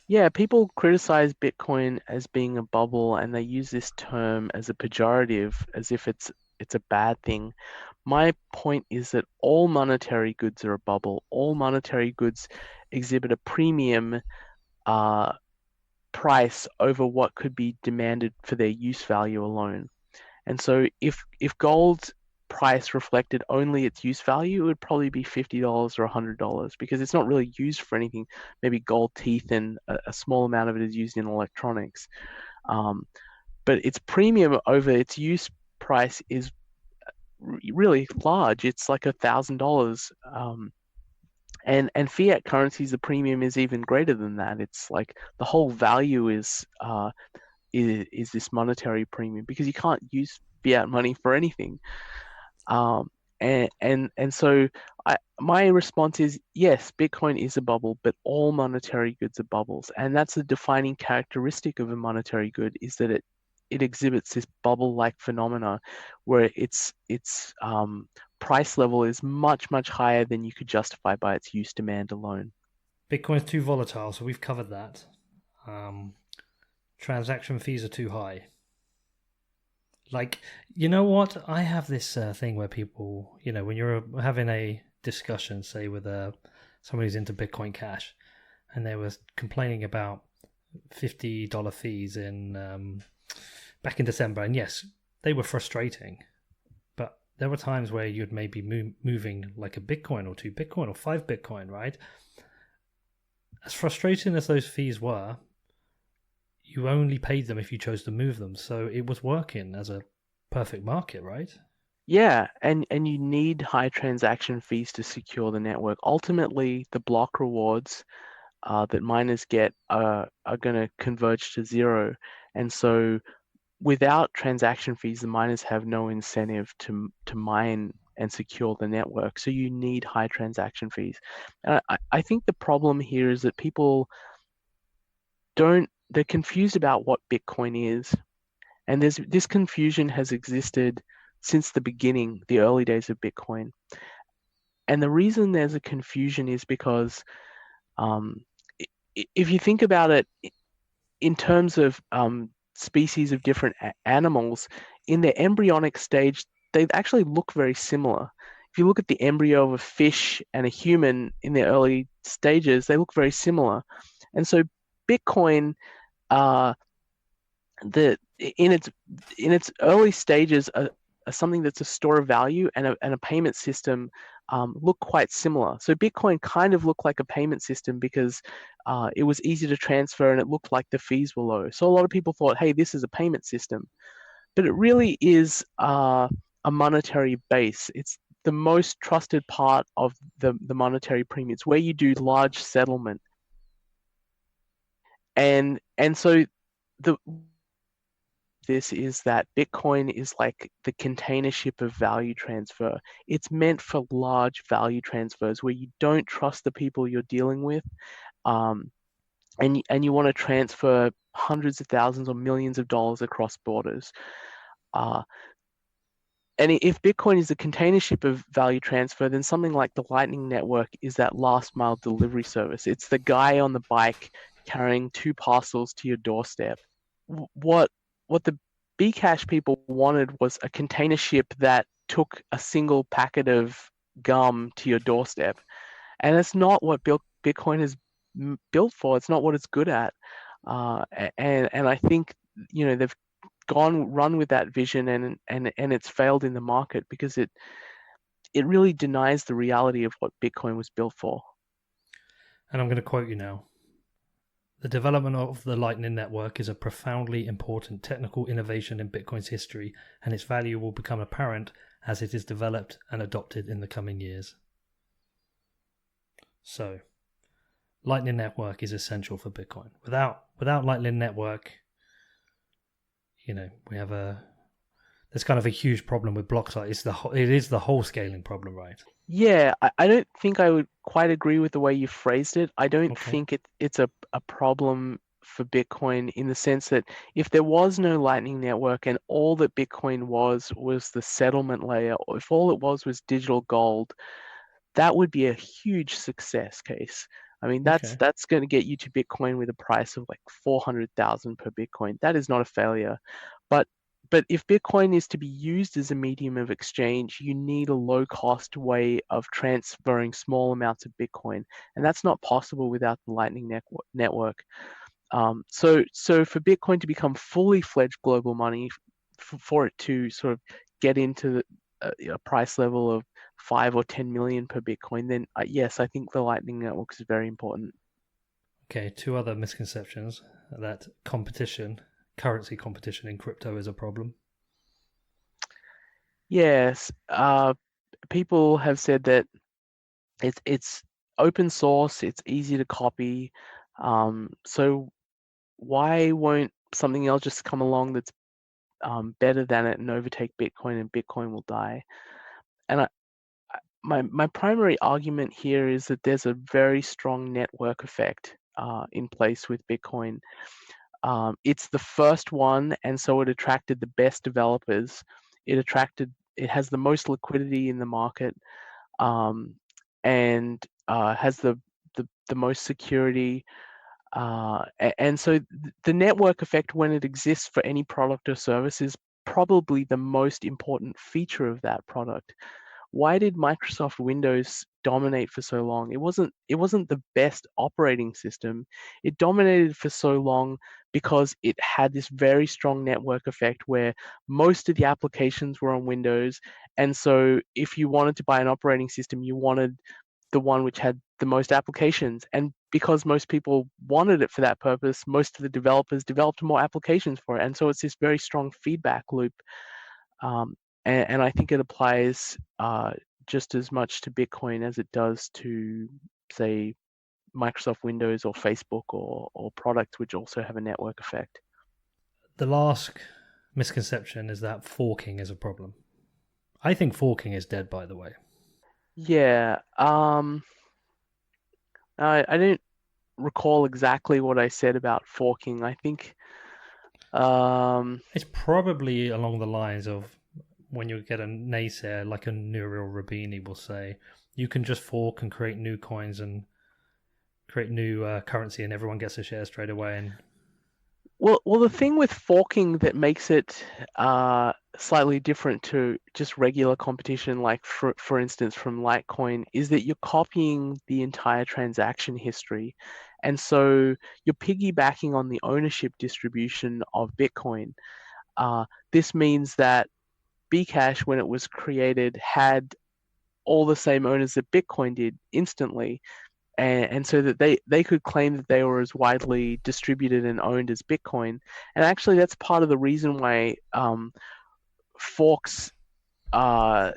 Yeah, people criticize Bitcoin as being a bubble, and they use this term as a pejorative, as if it's a bad thing. My point is that all monetary goods are a bubble. All monetary goods exhibit a premium uh, price over what could be demanded for their use value alone. And so if gold's price reflected only its use value, it would probably be $50 or $100 because it's not really used for anything. Maybe gold teeth and a small amount of it is used in electronics. Um, but its premium over its use price is really large. It's like $1,000. And fiat currencies, the premium is even greater than that. It's like the whole value is this monetary premium because you can't use fiat money for anything. Um, and so my response is yes, Bitcoin is a bubble, but all monetary goods are bubbles, and that's a defining characteristic of a monetary good is that it exhibits this bubble-like phenomena where its price level is much higher than you could justify by its use demand alone. Bitcoin's too volatile, so we've covered that. Transaction fees are too high. Like, you know what? I have this thing where people, when you're having a discussion, say with somebody who's into Bitcoin Cash, and they were complaining about $50 fees in back in December, and yes, they were frustrating, but there were times where you'd maybe moving like a Bitcoin or 2 Bitcoin or 5 Bitcoin, right? As frustrating as those fees were, you only paid them if you chose to move them. So it was working as a perfect market, right? Yeah, and you need high transaction fees to secure the network. Ultimately, the block rewards that miners get are going to converge to zero. And so without transaction fees, the miners have no incentive to mine and secure the network. So you need high transaction fees. And I think the problem here is that people they're confused about what Bitcoin is. And this confusion has existed since the beginning, the early days of Bitcoin. And the reason there's a confusion is because um, if you think about it in terms of species of different animals, in their embryonic stage, they actually look very similar. If you look at the embryo of a fish and a human in their early stages, they look very similar. And so Bitcoin, the in its early stages, something that's a store of value and a payment system look quite similar. So Bitcoin kind of looked like a payment system because it was easy to transfer and it looked like the fees were low. So a lot of people thought, hey, this is a payment system. But it really is a monetary base. It's the most trusted part of the monetary premium. It's where you do large settlement. And so the this is that Bitcoin is like the container ship of value transfer. It's meant for large value transfers where you don't trust the people you're dealing with, and you want to transfer hundreds of thousands or millions of dollars across borders. Uh, and if Bitcoin is a container ship of value transfer, then something like the Lightning Network is that last mile delivery service. It's the guy on the bike carrying 2 parcels to your doorstep. What the Bcash people wanted was a container ship that took a single packet of gum to your doorstep, and it's not what Bitcoin is built for. It's not what it's good at, and I think they've run with that vision, and it's failed in the market because it really denies the reality of what Bitcoin was built for. And I'm going to quote you now. The development of the Lightning Network is a profoundly important technical innovation in Bitcoin's history, and its value will become apparent as it is developed and adopted in the coming years. So, Lightning Network is essential for Bitcoin. Without Lightning Network, we have there's kind of a huge problem with BlockFi. It is the whole scaling problem, right? Yeah, I don't think I would quite agree with the way you phrased it. I don't think it's a problem for Bitcoin in the sense that if there was no Lightning Network and all that Bitcoin was the settlement layer, or if all it was digital gold, that would be a huge success case. I mean, that's going to get you to Bitcoin with a price of like 400,000 per Bitcoin. That is not a failure. But if Bitcoin is to be used as a medium of exchange, you need a low-cost way of transferring small amounts of Bitcoin, and that's not possible without the Lightning Network. So for Bitcoin to become fully fledged global money, for it to sort of get into a price level of 5 or 10 million per Bitcoin, then yes, I think the Lightning Network is very important. Okay, 2 other misconceptions: that currency competition in crypto is a problem. Yes, people have said that it's open source, it's easy to copy. So why won't something else just come along that's better than it and overtake Bitcoin, and Bitcoin will die? And my primary argument here is that there's a very strong network effect in place with Bitcoin. It's the first one, and so it attracted the best developers. It has the most liquidity in the market, and has the most security. And so the network effect, when it exists for any product or service, is probably the most important feature of that product. Why did Microsoft Windows dominate for so long? It wasn't the best operating system. It dominated for so long because it had this very strong network effect where most of the applications were on Windows. And so if you wanted to buy an operating system, you wanted the one which had the most applications. And because most people wanted it for that purpose, most of the developers developed more applications for it. And so it's this very strong feedback loop. And I think it applies just as much to Bitcoin as it does to, say, Microsoft Windows or Facebook or products which also have a network effect. The last misconception is that forking is a problem. I think forking is dead, by the way. Yeah. I don't recall exactly what I said about forking. I think it's probably along the lines of when you get a naysayer like a Nouriel Roubini will say, you can just fork and create new coins and create new currency, and everyone gets a share straight away. And well, the thing with forking that makes it slightly different to just regular competition, like for instance from Litecoin, is that you're copying the entire transaction history, and so you're piggybacking on the ownership distribution of Bitcoin. This means that Bcash, when it was created, had all the same owners that Bitcoin did instantly. And so that they could claim that they were as widely distributed and owned as Bitcoin. And actually, that's part of the reason why forks, a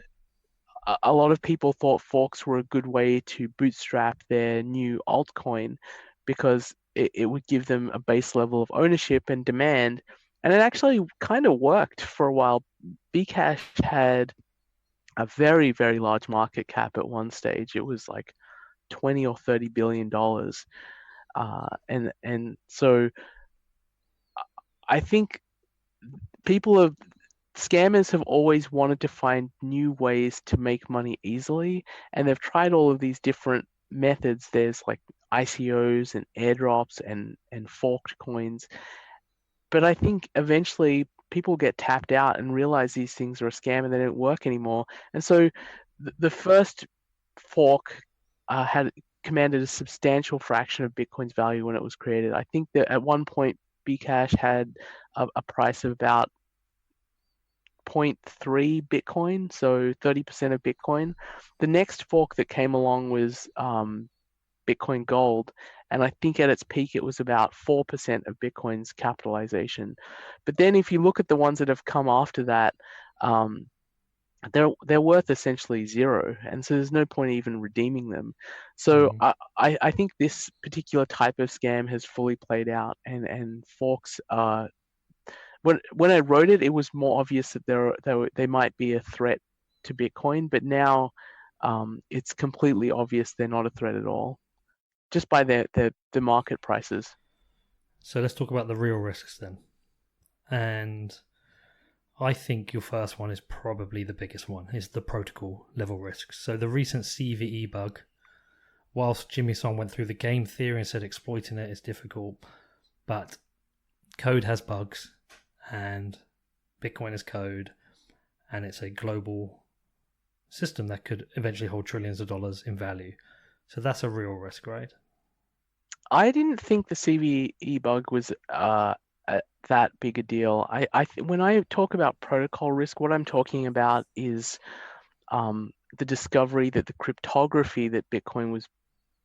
lot of people thought forks were a good way to bootstrap their new altcoin, because it would give them a base level of ownership and demand. And it actually kind of worked for a while. Bcash had a very, very large market cap at one stage. It was like 20 or 30 billion dollars, and so I think people have scammers have always wanted to find new ways to make money easily, and they've tried all of these different methods. There's like ICOs and airdrops and forked coins. But I think eventually people get tapped out and realize these things are a scam and they don't work anymore. And so the first fork had commanded a substantial fraction of Bitcoin's value when it was created. I think that at one point Bcash had a price of about 0.3 Bitcoin, so 30% of Bitcoin. The next fork that came along was Bitcoin Gold, and I think at its peak it was about 4% of Bitcoin's capitalization. But then if you look at the ones that have come after that, um, they're worth essentially zero, and so there's no point even redeeming them. So I think this particular type of scam has fully played out, and forks are when I wrote it, it was more obvious that they might be a threat to Bitcoin, but now it's completely obvious they're not a threat at all, just by the market prices. So let's talk about the real risks then. And I think your first one is probably the biggest one, is the protocol level risks. So the recent CVE bug, whilst Jimmy Song went through the game theory and said exploiting it is difficult, but code has bugs, and Bitcoin is code, and it's a global system that could eventually hold trillions of dollars in value. So that's a real risk, right? I didn't think the CVE bug was that big a deal. When I talk about protocol risk, what I'm talking about is the discovery that the cryptography that Bitcoin was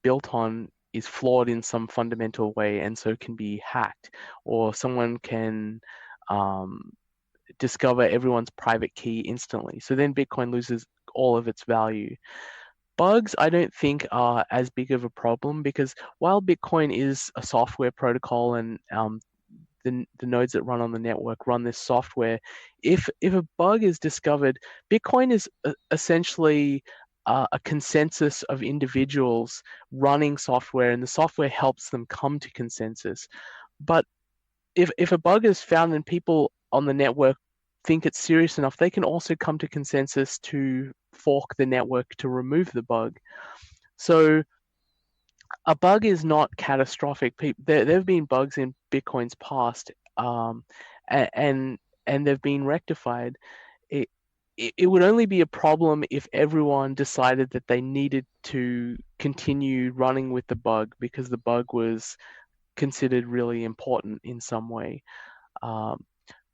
built on is flawed in some fundamental way, and so can be hacked, or someone can discover everyone's private key instantly. So then Bitcoin loses all of its value. Bugs, I don't think are as big of a problem, because while Bitcoin is a software protocol and the nodes that run on the network run this software, if a bug is discovered, Bitcoin is essentially a consensus of individuals running software, and the software helps them come to consensus. But if a bug is found and people on the network think it's serious enough, they can also come to consensus to fork the network to remove the bug. So a bug is not catastrophic. There have been bugs in Bitcoin's past, and they've been rectified. It it would only be a problem if everyone decided that they needed to continue running with the bug because the bug was considered really important in some way. Um,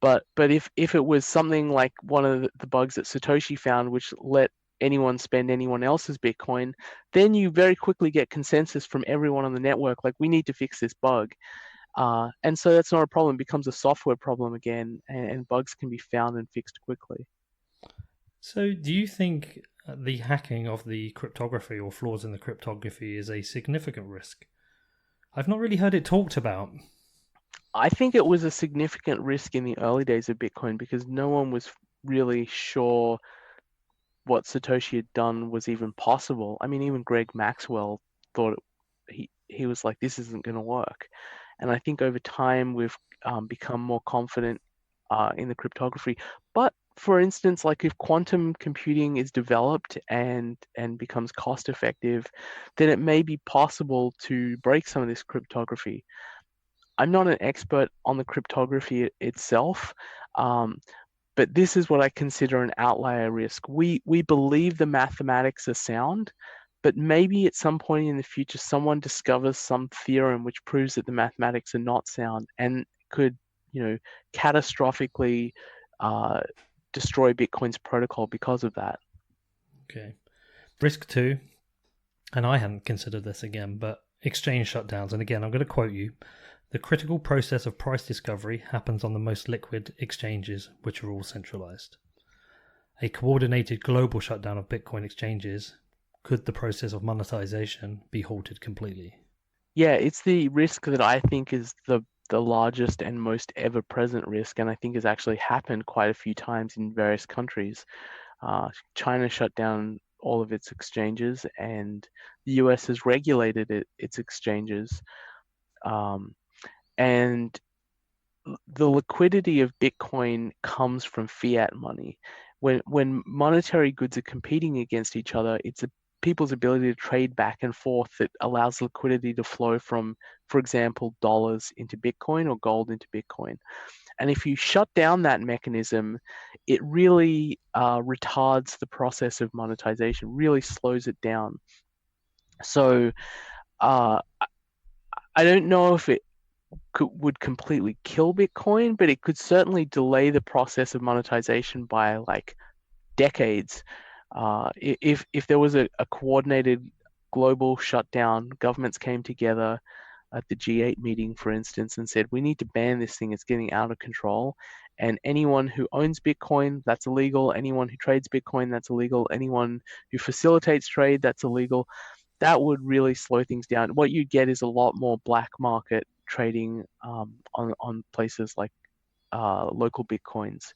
but if it was something like one of the bugs that Satoshi found, which let anyone spend anyone else's Bitcoin, then you very quickly get consensus from everyone on the network, like, we need to fix this bug. And so that's not a problem, it becomes a software problem again, and bugs can be found and fixed quickly. So do you think the hacking of the cryptography or flaws in the cryptography is a significant risk? I've not really heard it talked about. I think it was a significant risk in the early days of Bitcoin because no one was really sure what Satoshi had done was even possible. I mean, even Greg Maxwell thought he was like, this isn't going to work. And I think over time we've become more confident in the cryptography. But for instance, like if quantum computing is developed and becomes cost effective, then it may be possible to break some of this cryptography. I'm not an expert on the cryptography itself, but this is what I consider an outlier risk. We believe the mathematics are sound, but maybe at some point in the future, someone discovers some theorem which proves that the mathematics are not sound and could, catastrophically destroy Bitcoin's protocol because of that. Okay. Risk 2, and I hadn't considered this again, but exchange shutdowns. And again, I'm going to quote you. The critical process of price discovery happens on the most liquid exchanges, which are all centralized. A coordinated global shutdown of Bitcoin exchanges, could the process of monetization be halted completely? Yeah, it's the risk that I think is the largest and most ever-present risk, and I think has actually happened quite a few times in various countries. China shut down all of its exchanges, and the US has regulated its exchanges. And the liquidity of Bitcoin comes from fiat money. When monetary goods are competing against each other, it's people's ability to trade back and forth that allows liquidity to flow from, for example, dollars into Bitcoin or gold into Bitcoin. And if you shut down that mechanism, it really retards the process of monetization, really slows it down. So uh, I don't know if it would completely kill Bitcoin, but it could certainly delay the process of monetization by like decades. If there was a coordinated global shutdown, governments came together at the G8 meeting, for instance, and said, we need to ban this thing, it's getting out of control. And anyone who owns Bitcoin, that's illegal. Anyone who trades Bitcoin, that's illegal. Anyone who facilitates trade, that's illegal. That would really slow things down. What you get is a lot more black market trading on places like local Bitcoins.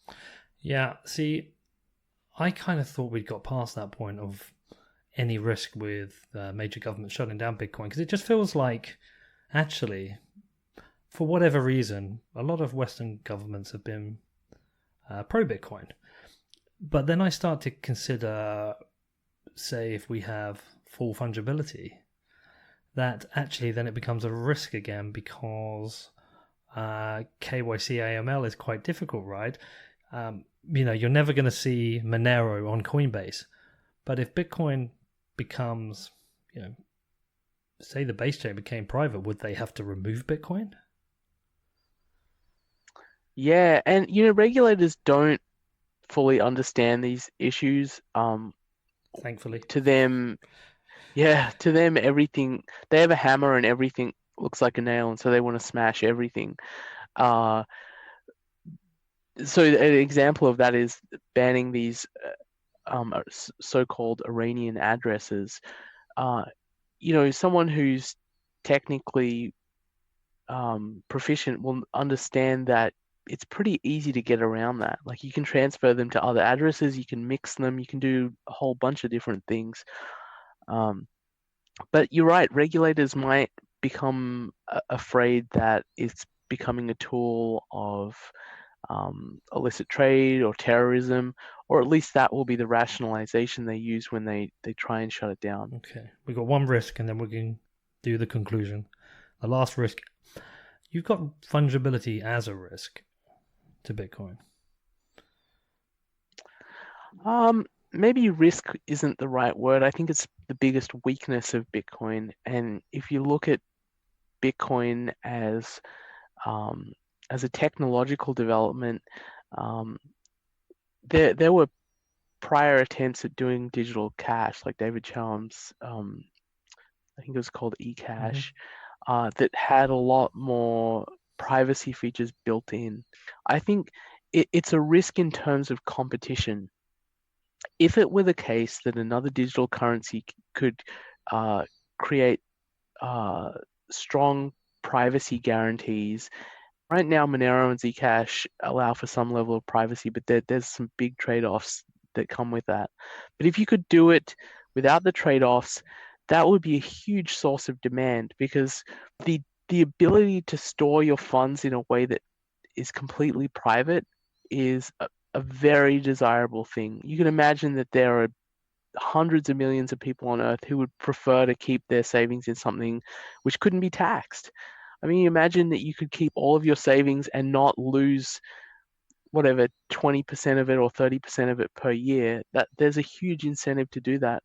Yeah, see, I kind of thought we'd got past that point of any risk with major governments shutting down Bitcoin, because it just feels like, actually, for whatever reason, a lot of Western governments have been pro-Bitcoin. But then I start to consider, say, if we have full fungibility, that actually then it becomes a risk again, because KYC AML is quite difficult, right? You're never going to see Monero on Coinbase. But if Bitcoin becomes, say the base chain became private, would they have to remove Bitcoin? Yeah, and regulators don't fully understand these issues. Thankfully. To them, everything, they have a hammer and everything looks like a nail, and so they want to smash everything. So an example of that is banning these so-called Iranian addresses. Someone who's technically proficient will understand that it's pretty easy to get around that. Like, you can transfer them to other addresses, you can mix them, you can do a whole bunch of different things. But you're right, regulators might become afraid that it's becoming a tool of illicit trade or terrorism, or at least that will be the rationalization they use when they try and shut it down. Okay, we got one risk and then we can do the conclusion. The last risk, you've got fungibility as a risk to Bitcoin. Maybe risk isn't the right word. I think it's the biggest weakness of Bitcoin. And if you look at Bitcoin as a technological development, there were prior attempts at doing digital cash, like David Chaum's, I think it was called eCash, that had a lot more privacy features built in. I think it's a risk in terms of competition. If it were the case that another digital currency could create strong privacy guarantees, right now Monero and Zcash allow for some level of privacy, but there's some big trade-offs that come with that. But if you could do it without the trade-offs, that would be a huge source of demand, because the ability to store your funds in a way that is completely private is a very desirable thing. You can imagine that there are hundreds of millions of people on Earth who would prefer to keep their savings in something which couldn't be taxed. I mean, imagine that you could keep all of your savings and not lose whatever 20% of it or 30% of it per year. That there's a huge incentive to do that.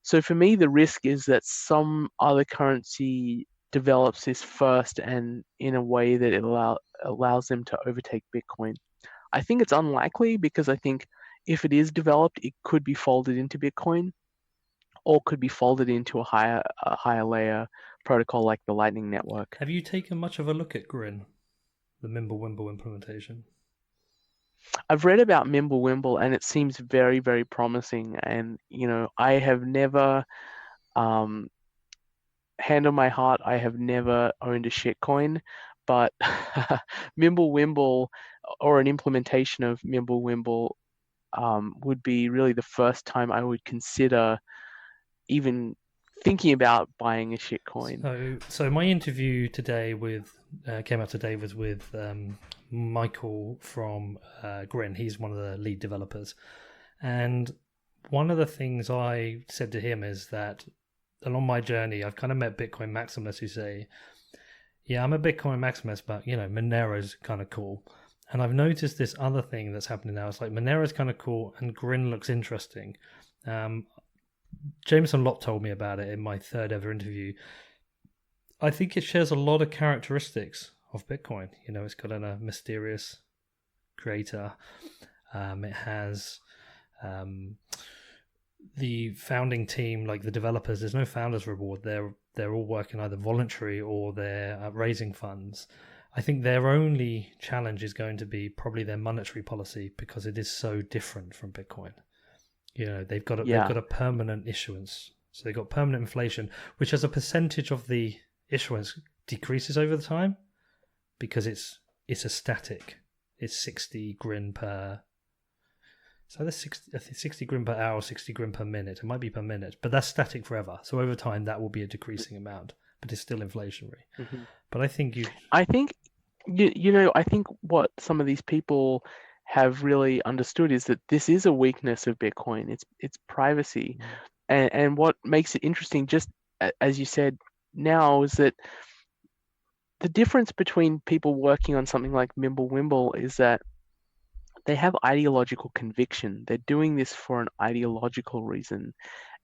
So for me, the risk is that some other currency develops this first, and in a way that it allows them to overtake Bitcoin. I think it's unlikely, because I think if it is developed, it could be folded into Bitcoin, or could be folded into a higher layer protocol like the Lightning Network. Have you taken much of a look at Grin, the Mimblewimble implementation? I've read about Mimblewimble, and it seems very, very promising. And I have never, hand on my heart, I have never owned a shitcoin, but Mimblewimble, or an implementation of Mimblewimble, would be really the first time I would consider even thinking about buying a shitcoin. So my interview today came out today was with Michael from Grin. He's one of the lead developers, and one of the things I said to him is that along my journey, I've kind of met Bitcoin maximalists who say, "Yeah, I'm a Bitcoin maximalist, but Monero's kind of cool." And I've noticed this other thing that's happening now. It's like Monero's kind of cool, and Grin looks interesting. Jameson Lott told me about it in my third ever interview. I think it shares a lot of characteristics of Bitcoin. It's got a mysterious creator. It has the founding team, like the developers. There's no founders reward. They're all working either voluntary or they're raising funds. I think their only challenge is going to be probably their monetary policy, because it is so different from Bitcoin. They've got a permanent issuance. So they've got permanent inflation, which as a percentage of the issuance decreases over the time, because it's a static. It's 60 grin per. So that's 60 grin per hour, 60 grin per minute. It might be per minute, but that's static forever. So over time, that will be a decreasing amount, but it's still inflationary. Mm-hmm. But I think I think what some of these people have really understood is that this is a weakness of Bitcoin. It's privacy, and what makes it interesting, just as you said now, is that the difference between people working on something like Mimblewimble is that they have ideological conviction. They're doing this for an ideological reason.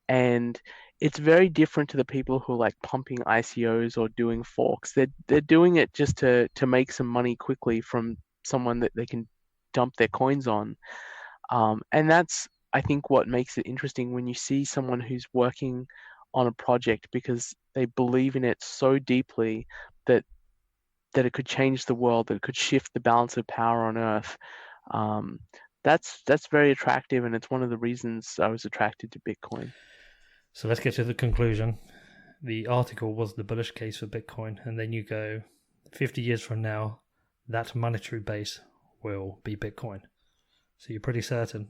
And it's very different to the people who are like pumping ICOs or doing forks. They're doing it just to make some money quickly from someone that they can dump their coins on. And that's, I think, what makes it interesting when you see someone who's working on a project because they believe in it so deeply that it could change the world, that it could shift the balance of power on Earth. That's very attractive, and it's one of the reasons I was attracted to Bitcoin. So let's get to the conclusion. The article was the bullish case for Bitcoin, and then you go 50 years from now, that monetary base will be Bitcoin. So you're pretty certain.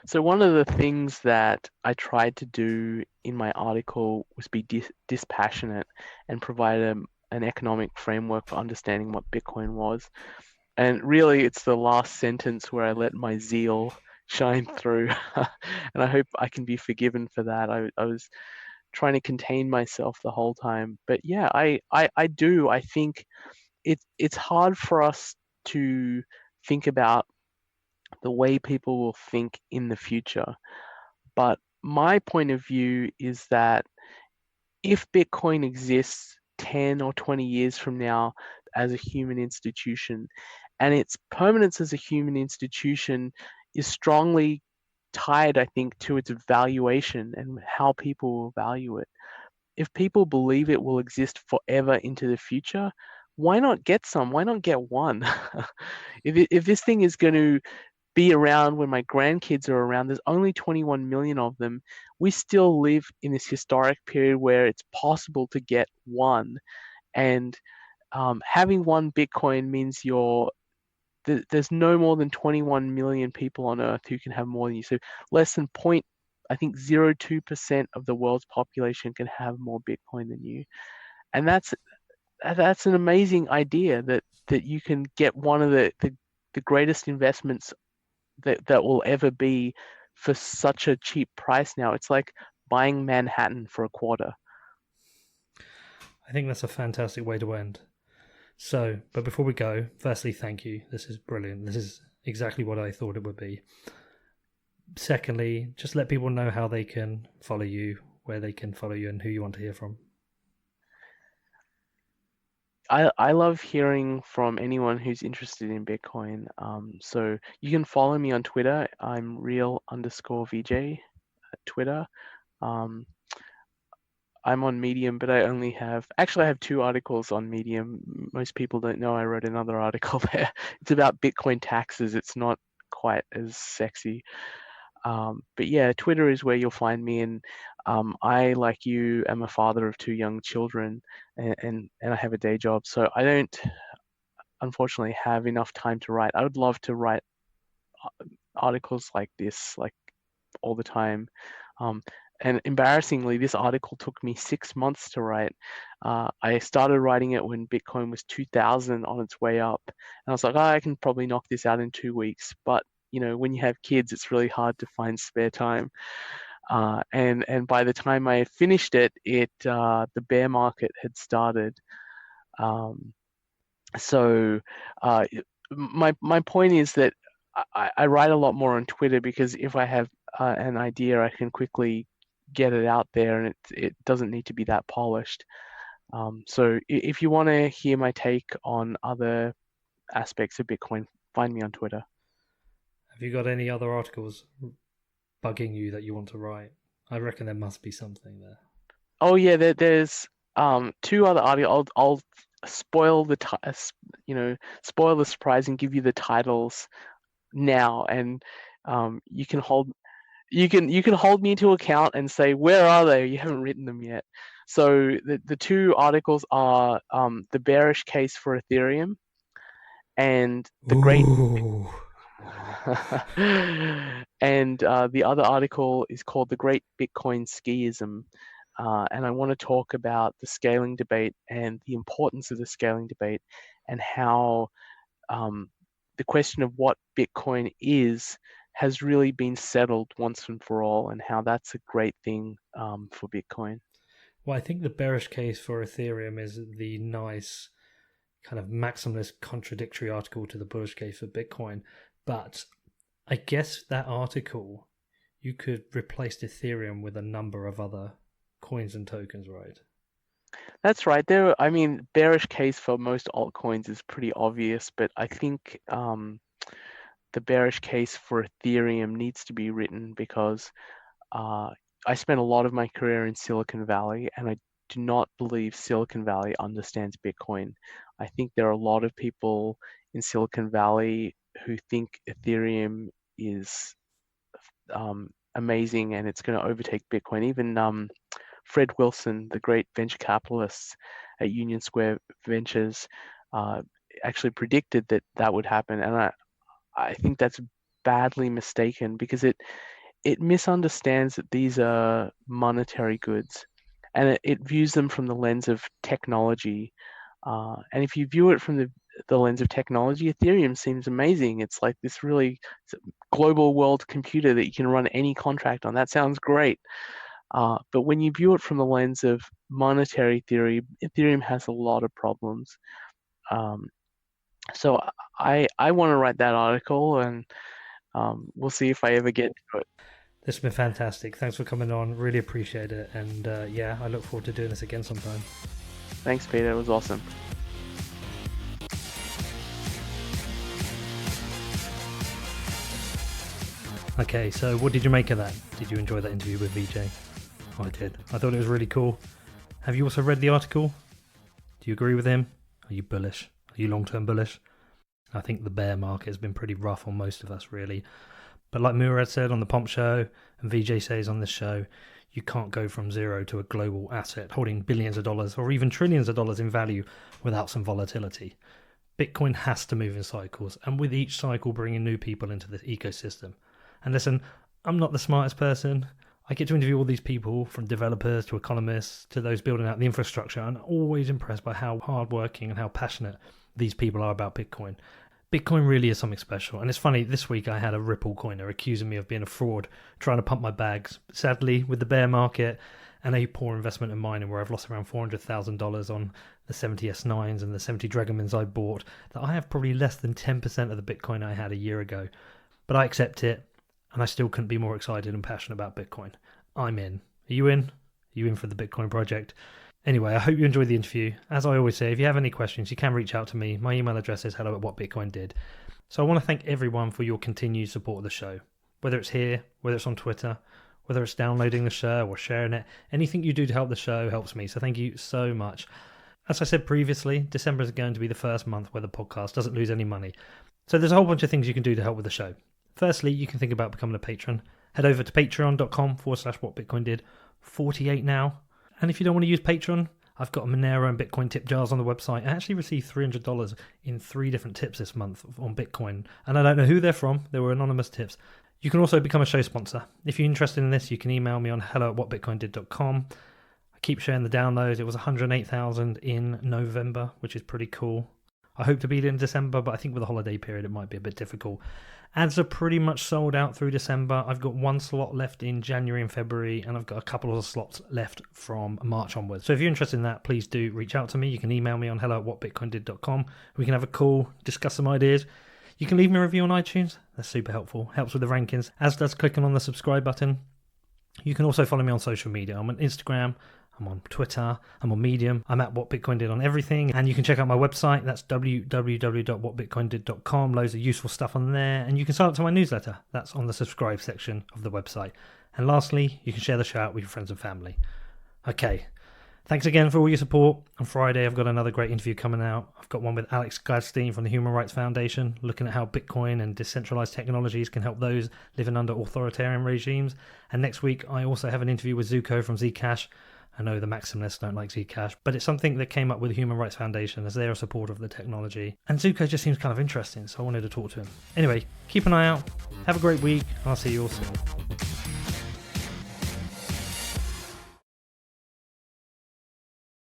So one of the things that I tried to do in my article was be dispassionate and provide an economic framework for understanding what Bitcoin was. And really, it's the last sentence where I let my zeal shine through. And I hope I can be forgiven for that. I was trying to contain myself the whole time. But yeah, I do. I think it's hard for us to think about the way people will think in the future. But my point of view is that if Bitcoin exists 10 or 20 years from now as a human institution, and its permanence as a human institution is strongly tied, I think, to its valuation and how people will value it. If people believe it will exist forever into the future, why not get some? Why not get one? If this thing is going to be around when my grandkids are around, there's only 21 million of them. We still live in this historic period where it's possible to get one. And having one Bitcoin means there's no more than 21 million people on Earth who can have more than you. So less than 0.02% of the world's population can have more Bitcoin than you. And that's an amazing idea that you can get one of the greatest investments that will ever be for such a cheap price now. It's like buying Manhattan for a quarter. I think that's a fantastic way to end. So, but before we go, firstly, thank you. This is brilliant. This is exactly what I thought it would be. Secondly, just let people know how they can follow you, where they can follow you, and who you want to hear from. I love hearing from anyone who's interested in Bitcoin. So you can follow me on Twitter. I'm real_Vijay at Twitter. I'm on Medium, but I have 2 articles on Medium. Most people don't know I wrote another article there. It's about Bitcoin taxes. It's not quite as sexy. But yeah, Twitter is where you'll find me. And I, like you, am a father of 2 young children, and I have a day job. So I don't, unfortunately, have enough time to write. I would love to write articles like this, like all the time. and embarrassingly, this article took me 6 months to write. I started writing it when Bitcoin was 2000 on its way up. And I was like, I can probably knock this out in 2 weeks. But, when you have kids, it's really hard to find spare time. And by the time I had finished it, the bear market had started. So my point is that I write a lot more on Twitter, because if I have an idea, I can quickly get it out there, and it doesn't need to be that polished. So if you want to hear my take on other aspects of Bitcoin, find me on Twitter. Have you got any other articles bugging you that you want to write? I reckon there must be something there. Oh yeah, there's 2 other articles. I'll spoil spoil the surprise and give you the titles now, and you can hold me to account and say, where are they? You haven't written them yet. So the 2 articles are the bearish case for Ethereum and the great and the other article is called The Great Bitcoin Skiism. And I want to talk about the scaling debate and the importance of the scaling debate, and how the question of what Bitcoin is has really been settled once and for all, and how that's a great thing for Bitcoin. Well, I think the bearish case for Ethereum is the nice kind of maximalist contradictory article to the bullish case for Bitcoin. But I guess that article, you could replace Ethereum with a number of other coins and tokens, right? That's right. Bearish case for most altcoins is pretty obvious, but I think the bearish case for Ethereum needs to be written, because I spent a lot of my career in Silicon Valley, and I do not believe Silicon Valley understands Bitcoin. I think there are a lot of people in Silicon Valley who think Ethereum is amazing and it's going to overtake Bitcoin. Even Fred Wilson, the great venture capitalist at Union Square Ventures, actually predicted that would happen. And I think that's badly mistaken, because it misunderstands that these are monetary goods, and it views them from the lens of technology. And if you view it from the lens of technology, Ethereum seems amazing. It's like this really global world computer that you can run any contract on. That sounds great. But when you view it from the lens of monetary theory, Ethereum has a lot of problems. So I want to write that article, and we'll see if I ever get to it. This has been fantastic. Thanks for coming on. Really appreciate it. And I look forward to doing this again sometime. Thanks, Peter. It was awesome. Okay, so what did you make of that? Did you enjoy that interview with Vijay? I did. I thought it was really cool. Have you also read the article? Do you agree with him? Are you bullish? Are you long-term bullish? I think the bear market has been pretty rough on most of us, really. But like Murad said on the Pomp Show, and Vijay says on this show, you can't go from zero to a global asset holding billions of dollars or even trillions of dollars in value without some volatility. Bitcoin has to move in cycles, and with each cycle bringing new people into the ecosystem. And listen, I'm not the smartest person. I get to interview all these people, from developers to economists to those building out the infrastructure, and I'm always impressed by how hardworking and how passionate these people are about Bitcoin. Bitcoin really is something special. And it's funny, this week I had a Ripple coiner accusing me of being a fraud, trying to pump my bags. Sadly, with the bear market and a poor investment in mining, where I've lost around $400,000 on the 70 S9s and the 70 Dragomins I bought, that I have probably less than 10% of the Bitcoin I had a year ago. But I accept it, and I still couldn't be more excited and passionate about Bitcoin. I'm in. Are you in? Are you in for the Bitcoin project? Anyway, I hope you enjoyed the interview. As I always say, if you have any questions, you can reach out to me. My email address is hello@whatbitcoindid. So I want to thank everyone for your continued support of the show. Whether it's here, whether it's on Twitter, whether it's downloading the show or sharing it, anything you do to help the show helps me. So thank you so much. As I said previously, December is going to be the first month where the podcast doesn't lose any money. So there's a whole bunch of things you can do to help with the show. Firstly, you can think about becoming a patron. Head over to patreon.com/whatbitcoindid. 48 now. And if you don't want to use Patreon, I've got Monero and Bitcoin tip jars on the website. I actually received $300 in 3 different tips this month on Bitcoin. And I don't know who they're from. They were anonymous tips. You can also become a show sponsor. If you're interested in this, you can email me on hello@whatbitcoindid.com. I keep sharing the downloads. It was 108,000 in November, which is pretty cool. I hope to beat it in December, but I think with the holiday period, it might be a bit difficult. Ads are pretty much sold out through December. I've got one slot left in January and February, and I've got a couple of slots left from March onwards. So if you're interested in that, please do reach out to me. You can email me on hello@whatbitcoindid.com. We can have a call, discuss some ideas. You can leave me a review on iTunes. That's super helpful. Helps with the rankings, as does clicking on the subscribe button. You can also follow me on social media. I'm on Instagram, I'm on Twitter, I'm on Medium, I'm at What Bitcoin Did on everything, and you can check out my website. That's www.whatbitcoindid.com. Loads of useful stuff on there, and you can sign up to my newsletter. That's on the subscribe section of the website. And lastly, you can share the show out with your friends and family. Okay, thanks again for all your support. On Friday, I've got another great interview coming out. I've got one with Alex Gladstein from the Human Rights Foundation, looking at how Bitcoin and decentralized technologies can help those living under authoritarian regimes. And next week, I also have an interview with Zuko from Zcash. I know the maximalists don't like Zcash, but it's something that came up with the Human Rights Foundation as they're a supporter of the technology. And Zuko just seems kind of interesting, so I wanted to talk to him. Anyway, keep an eye out. Have a great week. I'll see you all soon.